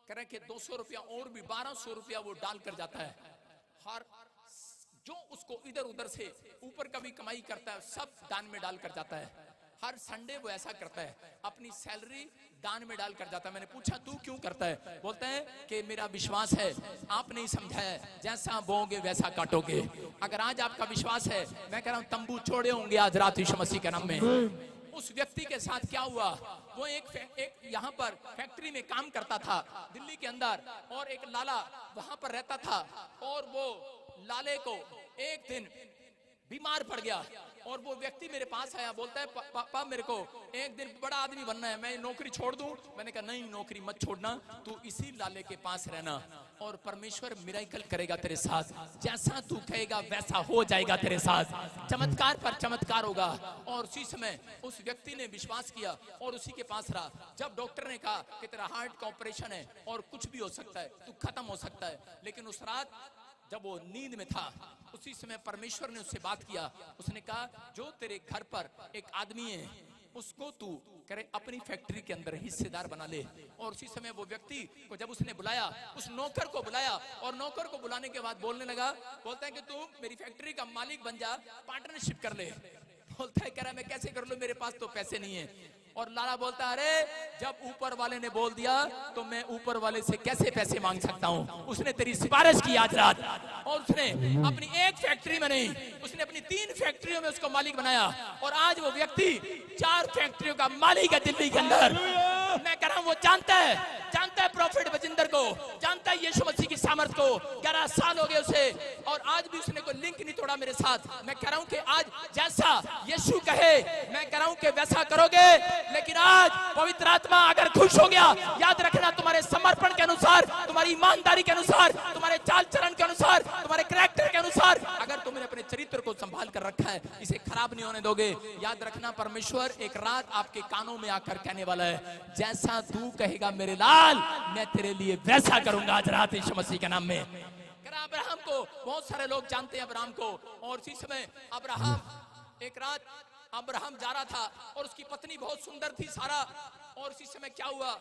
कह रहे कि 200 रुपया और भी 1200 रुपया वो डाल कर जाता है। हर जो उसको इधर उधर से ऊपर का भी कमाई करता है सब दान में डाल कर जाता है। हर संडे वो ऐसा करता है, अपनी सैलरी दान में डाल कर जाता है। मैंने पूछा तू क्यों करता है? बोलता है कि मेरा विश्वास है, आपने ही समझाया, जैसा बोओगे वैसा काटोगे। अगर आज आपका विश्वास है, मैं कह रहा हूं तंबू छोड़े होंगे आज रात यीशु मसीह के नाम में। उस व्यक्ति के साथ क्या हुआ, वो एक यहाँ पर फैक्ट्री में काम करता था दिल्ली के अंदर, और एक लाला वहां पर रहता था, और वो लाले को एक दिन बीमार पड़ गया, और वो व्यक्ति मेरे पास आया, बोलता है पापा मेरे को एक दिन बड़ा आदमी बनना है, मैं नौकरी छोड़ दूं? मैंने कहा नहीं, नौकरी मत छोड़ना, तू इसी लाले के पास रहना, और परमेश्वर मिरेकल करेगा तेरे साथ, जैसा तू कहेगा वैसा हो जाएगा तेरे साथ, चमत्कार पर चमत्कार होगा। और उसी समय उस व्यक्ति ने विश्वास किया और उसी के पास रहा। जब डॉक्टर ने कहा कि तेरा हार्ट का ऑपरेशन है और कुछ भी हो सकता है, तू खत्म हो सकता है, लेकिन उस रात जब वो नींद में था, उसी समय परमेश्वर ने उससे बात किया। उसने कहा जो तेरे घर पर एक आदमी है उसको तू करे अपनी फैक्ट्री के अंदर हिस्सेदार बना ले। और उसी समय वो व्यक्ति को जब उसने बुलाया, उस नौकर को बुलाया, और नौकर को बुलाने के बाद बोलने लगा, बोलता है कि तू मेरी फैक्ट्री का मालिक बन जा, पार्टनरशिप कर ले। बोलता है कह रहा मैं कैसे कर लूं, मेरे पास तो पैसे नहीं है। और लाला बोलता है अरे जब ऊपर वाले ने बोल दिया तो मैं ऊपर वाले से कैसे पैसे मांग सकता हूं। उसने तेरी सिफारिश की आज रात, और उसने अपनी एक फैक्ट्री में नहीं, उसने अपनी 3 फैक्ट्रियों में उसको मालिक बनाया, और आज वो व्यक्ति 4 फैक्ट्रियों का मालिक है दिल्ली के अंदर। मैं कह रहा हूं वो जानता है प्रॉफिट बजिंदर को, जानता है यीशु मसीह की सामर्थ को। 11 साल हो गए उसे, और आज भी उसने कोई लिंक नहीं तोड़ा मेरे साथ। मैं कह रहा हूं कि आज जैसा यीशु कहे, मैं कह रहा हूं कि वैसा करोगे। लेकिन आज पवित्र आत्मा अगर खुश हो गया, याद रखना तुम्हारे समर्पण के अनुसार, तुम्हारी ईमानदारी के अनुसार, तुम्हारे चाल चलन के अनुसार, तुम्हारे कैरेक्टर के अनुसार, अगर तुमने अपने चरित्र को संभाल कर रखा है, इसे खराब नहीं होने दोगे। याद रखना परमेश्वर एक रात आपके कानों में आकर कहने वाला है, जैसा तू कहेगा मेरे लाल, मैं तेरे लिए वैसा करूंगा आज रात यीशु मसीह के नाम में। अब्राहम को बहुत सारे लोग जानते हैं अब्राहम को, और इसी समय अब्राहम एक रात अब्राहम जा रहा था और उसकी पत्नी बहुत सुंदर थी सारा। और इसी समय क्या हुआ,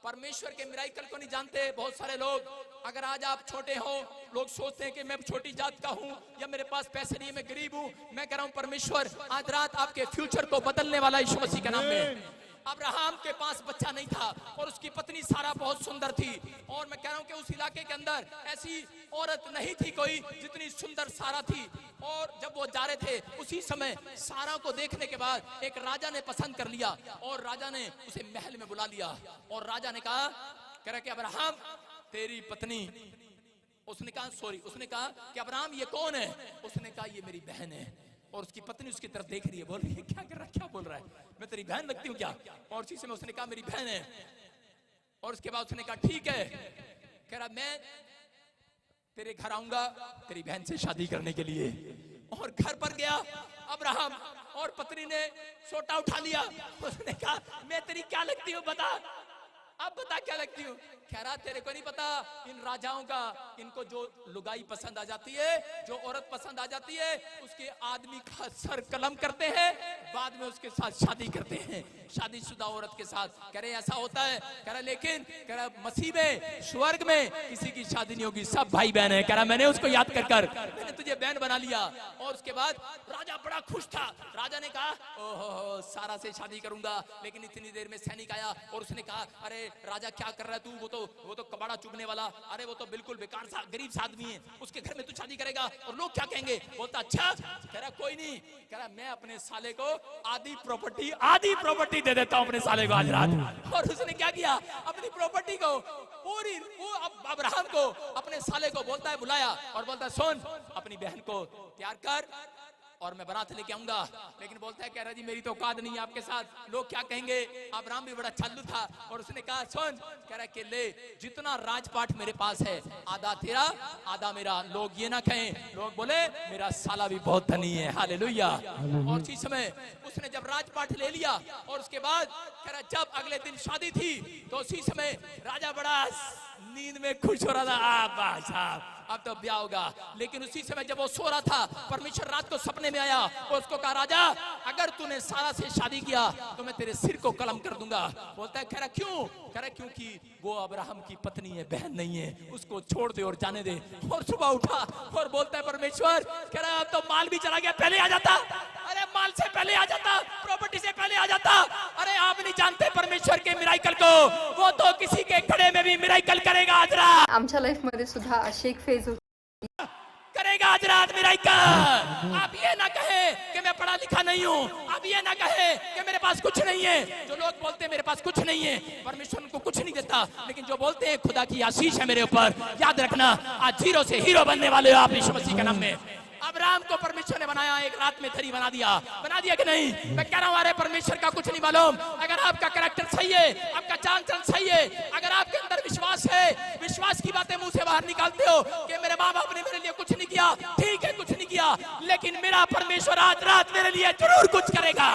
परमेश्वर के मिराकल को नहीं जानते बहुत सारे लोग। अगर आज आप छोटे हो, लोग सोचते हैं कि मैं छोटी जात का हूं, या मेरे पास पैसे नहीं, मैं गरीब हूं। मैं कह रहा हूं परमेश्वर आज रात आपके फ्यूचर को बदलने वाला यीशु मसीह के नाम में। अब्राहम के पास बच्चा नहीं था और उसकी पत्नी सारा बहुत सुंदर थी, और मैं कह रहा हूं कि उस इलाके के अंदर ऐसी औरत नहीं थी कोई जितनी सुंदर सारा थी। और जब वो जा रहे थे, उसी समय सारा को देखने के बाद एक राजा ने पसंद कर लिया, और राजा ने उसे महल में बुला लिया, और राजा ने कहा, कह रहा कि अब्राहम तेरी पत्नी, उसने कहा कि अब्राहम ये कौन है? उसने कहा ये मेरी बहन है। और उसकी पत्नी उसकी तरफ देख रही है, बोल रही है क्या कर रहा है, क्या बोल रहा है, मैं तेरी बहन लगती हूँ क्या? और उसी समय उसने कहा मेरी बहन है। और उसके बाद उसने कहा ठीक है, कह रहा मैं तेरे घर आऊंगा तेरी बहन से शादी करने के लिए। और घर पर गया अब्राहम, और पत्नी ने सोटा उठा लिया। उसने कहा मैं तेरी क्या लगती हूँ बता, अब बता क्या लगती हूँ? कह रहा तेरे को नहीं पता, इन राजाओं का, इनको जो लुगाई पसंद आ जाती है, जो औरत पसंद आ जाती है, उसके आदमी का सर कलम करते हैं, बाद में उसके साथ शादी करते हैं, शादीशुदा औरत के साथ। कह रहे ऐसा होता है। कह रहा लेकिन कह रहा मसीह में, स्वर्ग में किसी की शादी नहीं होगी, सब भाई बहन है। कह रहा मैंने उसको याद कर मैंने तुझे बहन बना लिया। और उसके बाद राजा बड़ा खुश था। राजा ने कहा ओहो सारा से शादी करूंगा। लेकिन इतनी देर में सैनिक आया और उसने कहा अरे राजा क्या कर रहा है तू, वो तो कबाड़ा चुभने वाला, अरे वो तो बिल्कुल बेकार सा गरीब सा आदमी है, उसके घर में तू शादी करेगा और लोग क्या कहेंगे? बोलता अच्छा। कह रहा कोई नहीं, कह रहा मैं अपने साले को आधी प्रॉपर्टी दे देता हूं अपने साले को आज रात। और उसने क्या किया, अपनी प्रॉपर्टी को पूरी, वो अब्राहम को अपने साले को बोलता है बुलाया और बोलता है सुन अपनी बहन को तैयार कर, और मैं बारात लेके आऊंगा। लेकिन बोलता है कह रहा जी मेरी तो औकात नहीं है आपके साथ, लोग क्या कहेंगे। अब्राहम भी बड़ा छल्लू था और उसने कहा सुन, कह रहा कि ले जितना राजपाट मेरे पास है आधा तेरा आधा मेरा, लोग ये ना कहें, लोग बोले मेरा साला भी बहुत धनी है। हालेलुया। और उसी समय उसने जब राजपाट ले लिया और उसके बाद कह रहा जब अगले दिन शादी थी तो उसी समय राजा बड़ा नींद में खुश हो रहा था, साहब अब तो ब्याह होगा। लेकिन उसी समय जब वो सो रहा था परमेश्वर रात को सपने में आया और उसको कहा राजा अगर तूने सारा से शादी किया तो मैं तेरे सिर को कलम कर दूंगा। बोलता है कह रहा क्यों, कह रहा क्योंकि वो अब्राहम की पत्नी है, बहन नहीं है, उसको छोड़ दे और जाने दे। और सुबह उठा और बोलता है परमेश्वर, कह रहा अब तो माल भी चला गया, पहले आ जाता, अरे माल से पहले आ जाता, प्रॉपर्टी से पहले आ जाता। अरे आप नहीं जानते परमेश्वर के मिराकल को, वो तो किसी के खड़े में भी मिराकल करेगा। आज रात
आमच्या लाईफ मध्ये सुद्धा अशी एक फेज होती,
करेगा आज रात मिराकल। आप ये ना कहे कि मैं पढ़ा लिखा नहीं हूँ, आप ये ना कहे कि मेरे पास कुछ नहीं है। जो लोग बोलते हैं मेरे पास कुछ नहीं है, परमेश्वर उनको कुछ नहीं देता। लेकिन जो बोलते हैं खुदा की आशीष है मेरे ऊपर, याद रखना आज जीरो से हीरो बनने वाले हो आप यीशु मसीह के नाम में। अब्राहम को परमेश्वर ने बनाया, एक रात में धनी बना दिया कि नहीं। मैं कह रहा हूँ अरे परमेश्वर का कुछ नहीं मालूम। अगर आपका कैरेक्टर सही है, आपका चाल चलन सही है, अगर आपके अंदर विश्वास है, विश्वास की बातें मुंह से बाहर निकालते हो कि मेरे माँ बाप ने मेरे लिए कुछ नहीं किया, ठीक है कुछ नहीं किया, लेकिन मेरा परमेश्वर आज रात मेरे लिए जरूर कुछ करेगा,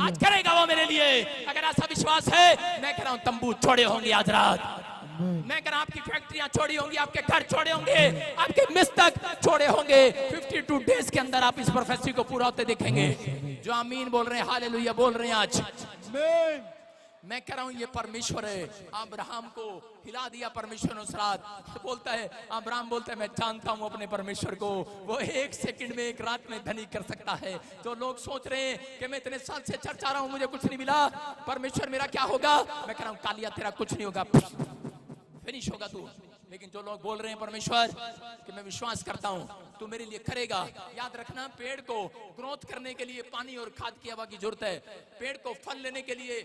आज करेगा वो मेरे लिए। अगर ऐसा विश्वास है, मैं कह रहा हूँ तंबू छोड़े होंगे आज रात। मैं कह रहा हूं आपकी फैक्ट्रियां छोड़ी होंगी, आपके घर छोड़े होंगे, आपके मिस्तक छोड़े होंगे। 52 डेज के अंदर आप इस प्रोफेसी को पूरा होते देखेंगे। जो आमीन बोल रहे हैं, हालेलुया बोल रहे हैं आज। मैं कह रहा हूं ये परमेश्वर है। अब्राहम को हिला दिया परमेश्वर उस रात। बोलता है अब्राहम बोलता है मैं जानता हूं अपने परमेश्वर को, वो एक सेकंड में एक रात में धनी कर सकता है। तो लोग सोच रहे हैं कि मैं इतने साल से चर्चा रहा हूं, मुझे कुछ नहीं मिला, परमेश्वर मेरा क्या होगा। मैं कह रहा हूं कालिया तेरा कुछ नहीं होगा, फिनिश होगा तू। लेकिन जो लोग बोल रहे हैं परमेश्वर कि मैं विश्वास करता हूं तू मेरे लिए करेगा। याद रखना पेड़ को ग्रोथ करने के लिए पानी और खाद की हवा की जरूरत है। पेड़ को फल लेने के लिए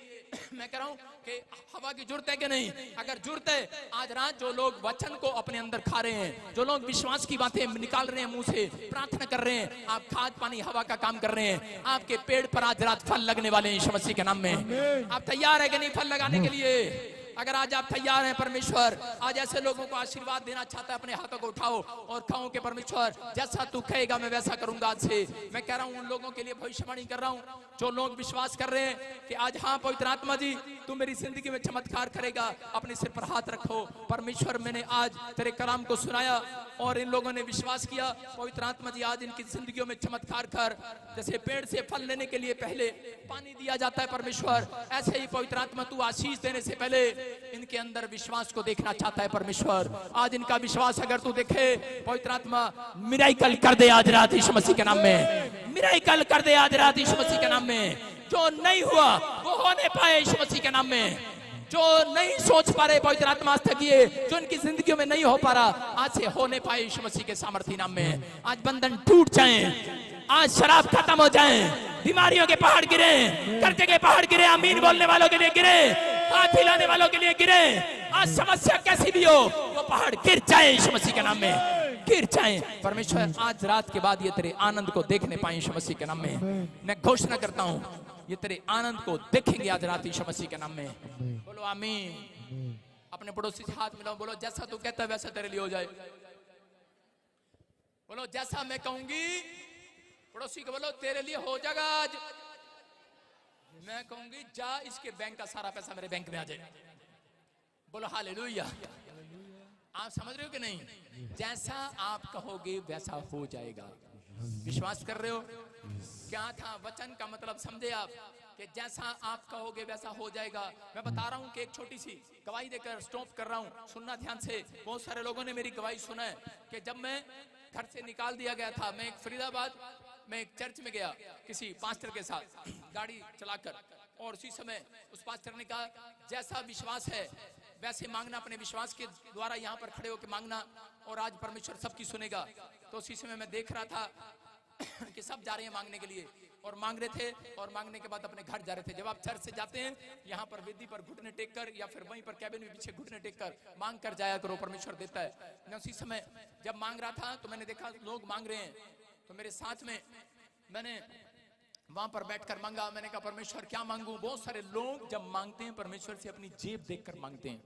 मैं कह रहा हूं कि हवा की जरूरत है कि नहीं। अगर जरूरत है, आज रात जो लोग वचन को अपने अंदर खा रहे हैं, जो लोग विश्वास की बातें निकाल रहे हैं मुंह से, प्रार्थना कर रहे हैं, आप खाद पानी हवा का काम कर रहे हैं, आपके पेड़ पर आज रात फल लगने वाले हैं यीशु मसीह के नाम में। आप तैयार है कि नहीं फल लगाने के लिए? अगर आज आप तैयार हैं, परमेश्वर आज ऐसे लोगों को आशीर्वाद देना चाहता है। अपने हाथों को उठाओ और कहो कि परमेश्वर जैसा तू कहेगा मैं वैसा करूंगा आज से। मैं कह रहा हूं उन लोगों के लिए भविष्यवाणी कर रहा हूं जो लोग विश्वास कर रहे हैं कि आज हाँ पवित्र आत्मा जी तू मेरी जिंदगी में चमत्कार करेगा। अपने सिर पर हाथ रखो। परमेश्वर मैंने आज तेरे कलाम को सुनाया और इन लोगों ने विश्वास किया। पवित्र आत्मा जी आज इनकी जिंदगियों में चमत्कार कर। जैसे पेड़ से फल लेने के लिए पहले पानी दिया जाता है परमेश्वर, ऐसे ही पवित्र आत्मा तू आशीष देने से पहले इनके अंदर विश्वास को देखना चाहता है परमेश्वर। आज इनका विश्वास अगर तू देखे, पवित्र आत्मा मिराकल कर दे आज रात यीशु मसीह के नाम में। मिराकल कर दे आज रात यीशु मसीह के नाम में। जो नहीं हुआ वो होने पाए यीशु मसीह के नाम में। जो नहीं सोच पा रहे पवित्र आत्मा आज तक ये जो इनकी जिंदगियों में नहीं हो पा रहा, आज से होने पाए यीशु मसीह के सामर्थ्य नाम में। आज बंधन टूट जाएं, आज शराब खत्म हो जाएं, बीमारियों के पहाड़ गिरे, कर्जे के पहाड़ गिरे, आमीन बोलने वालों के लिए गिरे, हाथ हिलाने वालों के लिए गिरे। आज समस्या कैसी भी हो वो पहाड़ गिर जाए यीशु मसीह के नाम में, गिर जाए। परमेश्वर आज रात के बाद ये तेरे आनंद को देखने पाए यीशु मसीह के नाम में। मैं घोषणा करता हूँ ये तेरे आनंद को देखेंगे आज रात यीशु मसीह के नाम में। बोलो आमीन। अपने पड़ोसी से हाथ मिलाओ, बोलो जैसा तू कहता है वैसा तेरे लिए हो जाए। बोलो जैसा मैं कहूंगी, पड़ोसी को बोलो तेरे लिए हो जाएगा आज। मैं कहूंगी जा इसके बैंक का सारा पैसा मेरे बैंक में आ जाए। बोलो हालेलुया। आप समझ रहे हो कि नहीं? जैसा आप कहोगे वैसा हो जाएगा। विश्वास कर रहे हो? क्या था वचन का मतलब समझे आप कि जैसा आप कहोगे वैसा हो जाएगा। मैं बता रहा हूं कि एक छोटी सी गवाही देकर स्टॉप कर रहा हूं, सुनना ध्यान से। बहुत सारे लोगों ने मेरी गवाही सुना है कि जब मैं घर से निकाल दिया गया था, मैं एक फरीदाबाद में एक चर्च में गया किसी पास्टर के साथ गाड़ी चलाकर, और उसी समय उस पास्टर ने कहा जैसा विश्वास है वैसे मांगना, अपने विश्वास के द्वारा यहाँ पर खड़े होकर मांगना और आज परमेश्वर सबकी सुनेगा। तो उसी समय मैं देख रहा था कि सब जा रहे हैं मांगने के लिए और मांग रहे थे, और मांगने के बाद अपने घर जा रहे थे। जब आप चर्च से जाते हैं यहाँ पर वेदी पर घुटने टेक कर या फिर वहीं पर कैबिन में पीछे घुटने टेक कर मांग कर जाया करो, परमेश्वर देता है। मैं उसी समय जब मांग रहा था तो मैंने देखा लोग मांग रहे हैं, तो मेरे साथ में मैंने वहां पर बैठकर मांगा। मैंने कहा परमेश्वर क्या मांगू। बहुत सारे लोग जब मांगते हैं परमेश्वर से अपनी जेब देखकर मांगते हैं,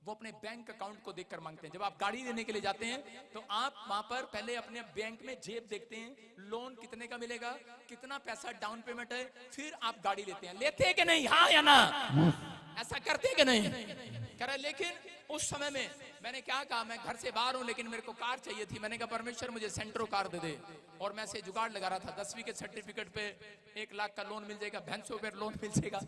वो अपने बैंक अकाउंट को देखकर मांगते हैं। जब आप गाड़ी लेने के लिए जाते हैं तो आप वहां पर पहले अपने बैंक में जेब देखते हैं, लोन कितने का मिलेगा, कितना पैसा डाउन पेमेंट है, फिर आप गाड़ी लेते हैं। लेते हैं कि नहीं, हाँ या ना, ऐसा करते हैं कि नहीं? कह रहा लेकिन उस समय में मैंने क्या कहा, मैं घर से बाहर हूं लेकिन मेरे को कार चाहिए थी। मैंने कहा परमेश्वर मुझे सेंट्रो कार दे दे। और मैं से जुगाड़ लगा रहा था, 10वीं के सर्टिफिकेट पे 1 लाख का लोन मिल जाएगा, भैंसों पे लोन मिल जाएगा,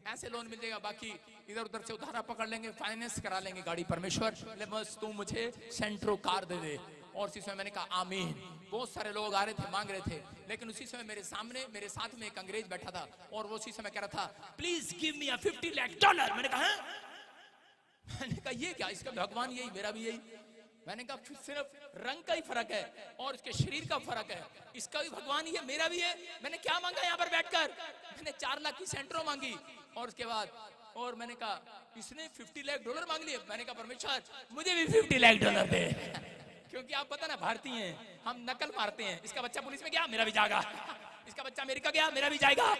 ऐसे लोन मिल जाएगा, बाकी इधर उधर से उधारा पकड़ लेंगे, फाइनेंस करा लेंगे गाड़ी। परमेश्वर बस तू मुझे सेंट्रो कार दे दे। और उसी समय मैंने कहा आमीन। बहुत सारे लोग आ रहे थे, मांग रहे थे, लेकिन उसी समय मेरे सामने मेरे साथ में एक अंग्रेज बैठा था और वो उसी समय कह रहा था प्लीज गिव मी $50 लाख। मैंने कहा मैंने कहा ये क्या, इसका भगवान यही, मेरा भी यही। मैंने कहा सिर्फ रंग का ही फर्क है और इसके शरीर का फर्क है, इसका भी भगवान ही है, मेरा भी है। मैंने क्या मांगा यहाँ पर बैठकर, मैंने 4 लाख की सेंट्रो मांगी। और उसके बाद और मैंने कहा इसने $50 लाख मांग लिए। मैंने कहा परमेश्वर मुझे भी $50 लाख दे। क्योंकि आप पता ना भारतीय हैं, हम नकल मारते हैं। इसका बच्चा पुलिस में गया, मेरा भी जाएगा, इसका बच्चा अमेरिका गया, मेरा भी जाएगा।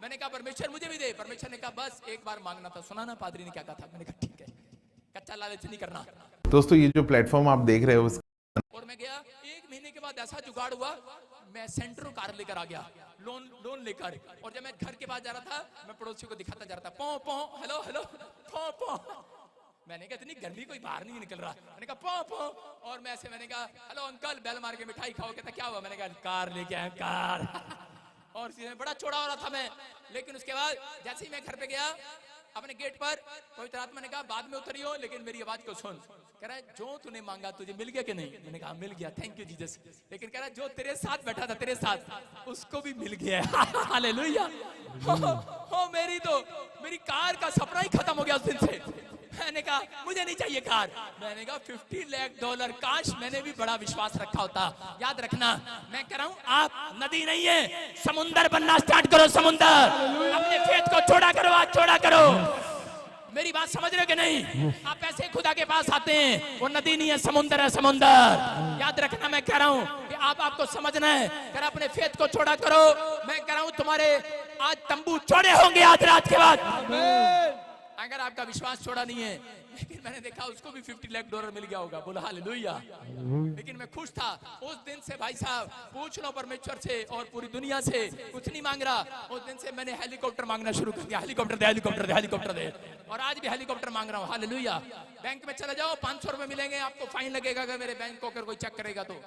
मैंने कहा परमेश्वर मुझे भी दे। परमेश्वर ने कहा बस एक बार मांगना था। सुना ना पादरी ने क्या कहा था? मैंने कहा ठीक है, कच्चा लालच नहीं करना।
दोस्तों ये जो प्लेटफॉर्म आप देख रहे हो
और मैं गया, 1 महीने के बाद ऐसा जुगाड़ हुआ, मैं सेंट्रो कार लेकर आ गया, लोन लेकर। और जब मैं घर के पास जा रहा था, मैं पड़ोसी को दिखाता जा रहा था, पौ पौ हेलो हेलो पौ पौ। मैंने कहा इतनी गर्मी कोई बाहर नहीं निकल रहा। मैंने कहा पौ पौ। और मैं ऐसे मैंने कहा हेलो अंकल, बेल मार के मिठाई खाओ। कहता क्या हुआ? मैंने कहा कार लेके आया, कार। और बड़ा चौड़ा हो रहा था मैं। लेकिन उसके बाद जैसे ही मैं घर पे गया, अपने गेट पर पवित्र आत्मा ने कहा बाद में उतरियो, लेकिन मेरी आवाज को सुन। कह रहा है जो तूने मांगा तुझे मिल गया कि नहीं? मैंने कहा मिल गया, थैंक यू जीसस। लेकिन कह रहा है जो तेरे साथ बैठा था, तेरे साथ, उसको भी मिल गया। हालेलुया। हो मेरी कार का सपना ही खत्म हो गया उस दिन से। मैंने कहा मुझे नहीं चाहिए कार। मैंने कहा $50 लाख, काश मैंने भी बड़ा विश्वास रखा होता। याद रखना मैं कह रहा हूं, आप नदी नहीं है, समुंदर बनना स्टार्ट करो। समुंदर अपने फेथ को छोड़ा करो, आज छोड़ा करो। मेरी बात समझ रहे हो कि नहीं? आप ऐसे खुदा के पास आते हैं, वो नदी नहीं है, समुंदर है, समुंदर। याद रखना मैं कह रहा हूं कि आपको समझना है। कर अपने फेथ को छोड़ा करो। मैं कह रहा हूं तुम्हारे आज तंबू छोड़े होंगे आज रात के बाद, अगर आपका विश्वास छोड़ा नहीं है। लेकिन मैंने देखा उसको भी $50 लाख मिल गया होगा। बोला हालेलुया। लेकिन मैं खुश था उस दिन से। भाई साहब पूछ लो परमेश्वर से और पूरी दुनिया से, कुछ नहीं मांग रहा। उस दिन से मैंने हेलीकॉप्टर मांगना शुरू कर दिया। हेलीकॉप्टर दे, हेलीकॉप्टर दे, हेलीकॉप्टर दे। और आज भी हेलीकॉप्टर मांग रहा हूँ। हालेलुया। बैंक में चले जाओ, 500 रुपए मिलेंगे आपको, फाइन लगेगा अगर मेरे बैंक को अगर कोई चेक करेगा तो।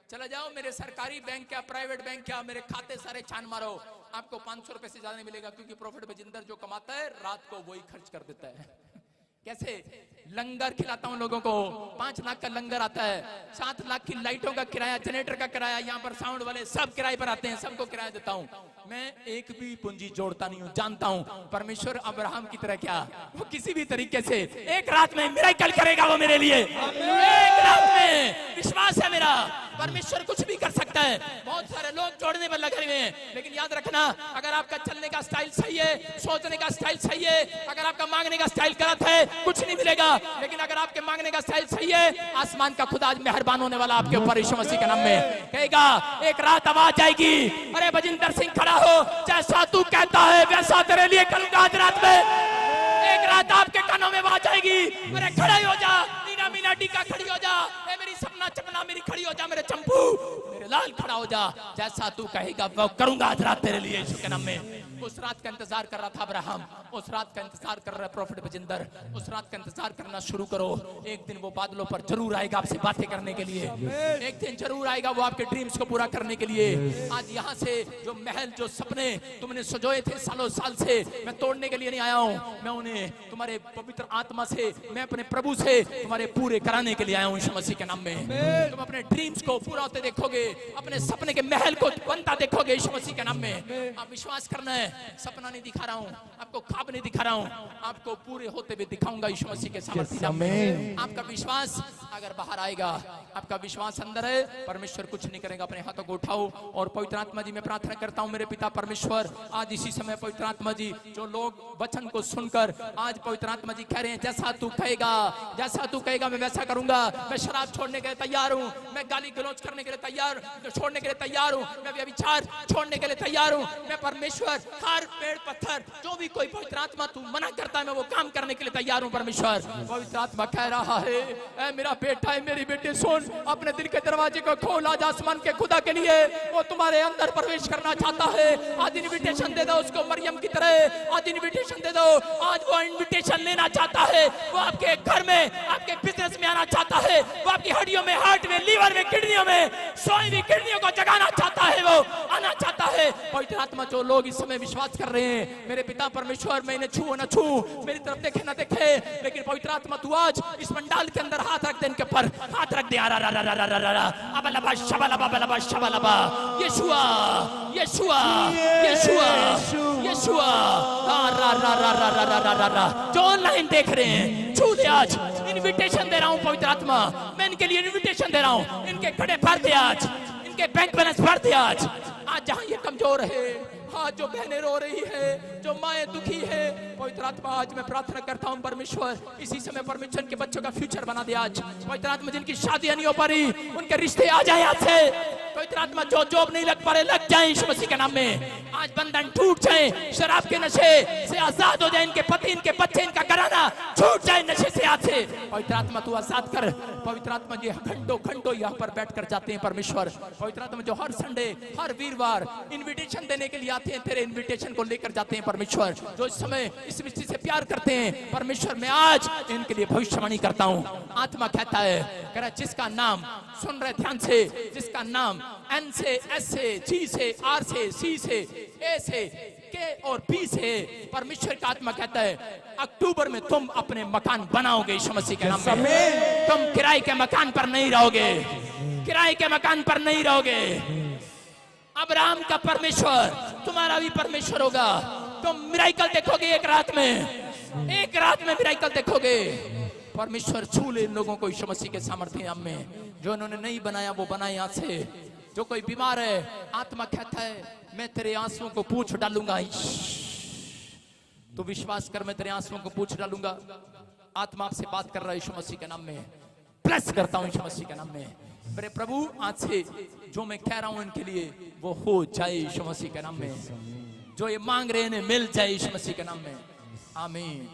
चला जाओ मेरे सरकारी बैंक क्या, प्राइवेट बैंक क्या, मेरे खाते सारे छान मारो, आपको 500 रुपए से ज्यादा नहीं मिलेगा। क्योंकि प्रॉफिट बजिंदर जो कमाता है रात को वही खर्च कर देता है। कैसे? लंगर खिलाता हूं लोगों को, 5 लाख का लंगर आता है, 7 लाख की लाइटों का किराया, जनरेटर का किराया, यहाँ पर साउंड वाले सब किराए पर आते हैं, सबको किराया देता हूँ। मैं एक भी पूंजी जोड़ता नहीं हूँ। जानता हूँ परमेश्वर अब्राहम की तरह क्या, वो किसी भी तरीके से एक रात में मिरेकल करेगा वो मेरे लिए। एक रात में विश्वास है मेरा, परमेश्वर कुछ भी कर सकता है। बहुत सारे लोग जोड़ने पर लगे हुए हैं, लेकिन याद रखना अगर आपका चलने का स्टाइल सही है, सोचने का स्टाइल सही है, अगर आपका मांगने का स्टाइल गलत है, कुछ नहीं मिलेगा। लेकिन अगर आपके मांगने का स्टाइल सही है, आसमान का खुदा आज मेहरबान होने वाला आपके ऊपर यीशु मसीह के नाम में। कहेगा एक रात आवाज आएगी, अरे बजिंदर सिंह खड़ा हो, जैसा तू कहता है वैसा तेरे लिए करूंगा आज रात में। एक रात आपके कानों में आवाज आएगी, अरे खड़े हो जा, नीना मीना टीका खड़ी हो जा, मेरी सपना चपना मेरी खड़ी हो जा, मेरे चंपू मेरे लाल खड़ा हो जा, जैसा तू कहेगा वो करूंगा आज रात तेरे लिए यीशु के नाम में। उस रात का इंतजार कर रहा था अब्राहम, उस रात का इंतजार कर रहा है प्रॉफिट बजिंदर, उस रात का इंतजार करना शुरू करो। एक दिन वो बादलों पर जरूर आएगा आपसे बातें करने के लिए, एक दिन जरूर आएगा वो आपके ड्रीम्स को पूरा करने के लिए। आज यहाँ से जो महल जो सपने तुमने सजोए थे सालों साल से, मैं तोड़ने के लिए नहीं आया हूँ, मैं उन्हें तुम्हारे पवित्र आत्मा से, मैं अपने प्रभु से तुम्हारे पूरे कराने के लिए आया हूँ यीशु मसीह के नाम में। तुम अपने ड्रीम्स को पूरा होते देखोगे, अपने सपने के महल को बनता देखोगे यीशु मसीह के नाम में। आप विश्वास करना है, सपना नहीं दिखा रहा हूँ, आपको ख्वाब नहीं दिखा रहा हूँ, आपको पूरे होते हुए दिखाऊंगा यीशु मसीह के सामर्थ्य नाम में। आपका विश्वास अगर बाहर आएगा, आपका विश्वास अंदर है, परमेश्वर कुछ नहीं करेगा। अपने हाथों को उठाओ और पवित्र आत्मा जी मैं प्रार्थना करता हूँ मेरे पिता परमेश्वर, आज इसी समय पवित्र आत्मा जी जो लोग वचन को सुनकर आज पवित्र आत्मा जी कह रहे हैं जैसा तू कहेगा, जैसा तू कहेगा मैं वैसा करूंगा। मैं शराब छोड़ने के लिए तैयार हूँ, मैं गाली गलौज करने के लिए तैयार छोड़ने के लिए तैयार हूँ, मैं व्यभिचार छोड़ने के लिए तैयार हूँ। मैं परमेश्वर हर पेड़ पत्थर जो भी कोई पवित्र आत्मा तू मना करता है मैं वो काम करने के लिए तैयार हूँ। परमेश्वर पवित्र आत्मा कह रहा है ऐ मेरा बेटा है मेरी बेटी सुन, अपने दिल के दरवाजे को खोल, आज आसमान के खुदा के लिए वो तुम्हारे अंदर प्रवेश करना चाहता है। आज इनविटेशन दे दो उसको मरियम की तरह, आज इनविटेशन दे दो, आज वो इनविटेशन लेना चाहता है। वो आपके घर में आपके बिजनेस में आना चाहता है, वो आपकी हड्डियों में, हार्ट में, लीवर में, किडनियों में सोई हुई किडनियों को जगाना चाहता है, वो आना चाहता है। पवित्र आत्मा जो लोग इस समय विश्वास कर रहे हैं मेरे पिता परमेश्वर मैं इन्हें छू न छू, मेरी तरफ देखे न देखे, लेकिन पवित्र आत्मा तू आज इस पंडाल के अंदर हाथ रख दे, इनके ऊपर हाथ रख दे। अबलबा शबलबा बलबा शबलबा यीशुआ यीशुआ यीशुआ यीशुआ रा रा रा रा रा रा रा रा जो ऑनलाइन देख रहे हैं छू दे। आज इनविटेशन दे रहा हूं पवित्र आत्मा, मैं इनके लिए इनविटेशन दे रहा हूं, इनके खड़े भर दे आज, इनके बैंक बैलेंस भर दे आज। आज जहां ये कमजोर है, आज जो बहनें रो रही है, जो माएं दुखी है, पवित्र आत्मा आज मैं प्रार्थना करता हूं परमेश्वर इसी समय परमेश्वर के बच्चों का फ्यूचर बना दे। आज पवित्र आत्मा जिनकी शादियां नहीं हो पा रही उनके रिश्ते आ जाए आज से। पवित्र आत्मा जो जॉब नहीं लग पा रहे लग जाए यीशु मसीह के नाम में। आज बंधन टूट जाए, शराब के नशे से आजाद हो जाए, इनके पति, इनके बच्चे, इनका घराना छूट जाए नशे से आज से। पवित्र आत्मा तू आजाद कर। पवित्र आत्मा जी घंटों घंटों यहाँ पर बैठ कर जाते हैं परमेश्वर। पवित्र आत्मा जो हर संडे हर वीरवार इन्विटेशन देने के लिए आते हैं, तेरे इन्विटेशन को लेकर जाते हैं परमेश्वर। जो इस समय इस मिस्टी से प्यार करते हैं परमेश्वर, मैं आज इनके लिए भविष्यवाणी करता हूँ। आत्मा कहता है कह रहा जिसका नाम सुन रहे ध्यान से, जिसका नाम एन से, एस से, जी से, आर से, सी से, ए से, के और बी से, परमेश्वर का आत्मा कहता है अक्टूबर में तुम अपने मकान बनाओगे यीशु मसीह के नाम में। तुम किराए के मकान पर नहीं रहोगे, किराए के मकान पर नहीं रहोगे। अब्राहम का परमेश्वर तुम्हारा भी परमेश्र होगा। तुम मिराइकल देखोगे एक रात में, एक रात में मिराइकल देखोगे। परमेश्वर छू ले इन लोगों को यीशु मसीह के सामर्थ्य नाम में। जो इन्होंने नहीं बनाया वो बनाए यहाँ से। जो कोई बीमार है आत्मा कहता है मैं तेरे आंसुओं को पूछ डालूंगा। तू विश्वास कर मैं तेरे आंसुओं को पूछ डालूंगा। आत्मा आपसे बात कर रहा है यीशु मसीह के नाम में। प्लस करता हूं यीशु मसीह के नाम में। मेरे प्रभु आज से जो मैं कह रहा हूं इनके लिए वो हो जाए यीशु मसीह के नाम में। जो ये मांग रहे हैं मिल जाए यीशु मसीह के नाम में। आमीन।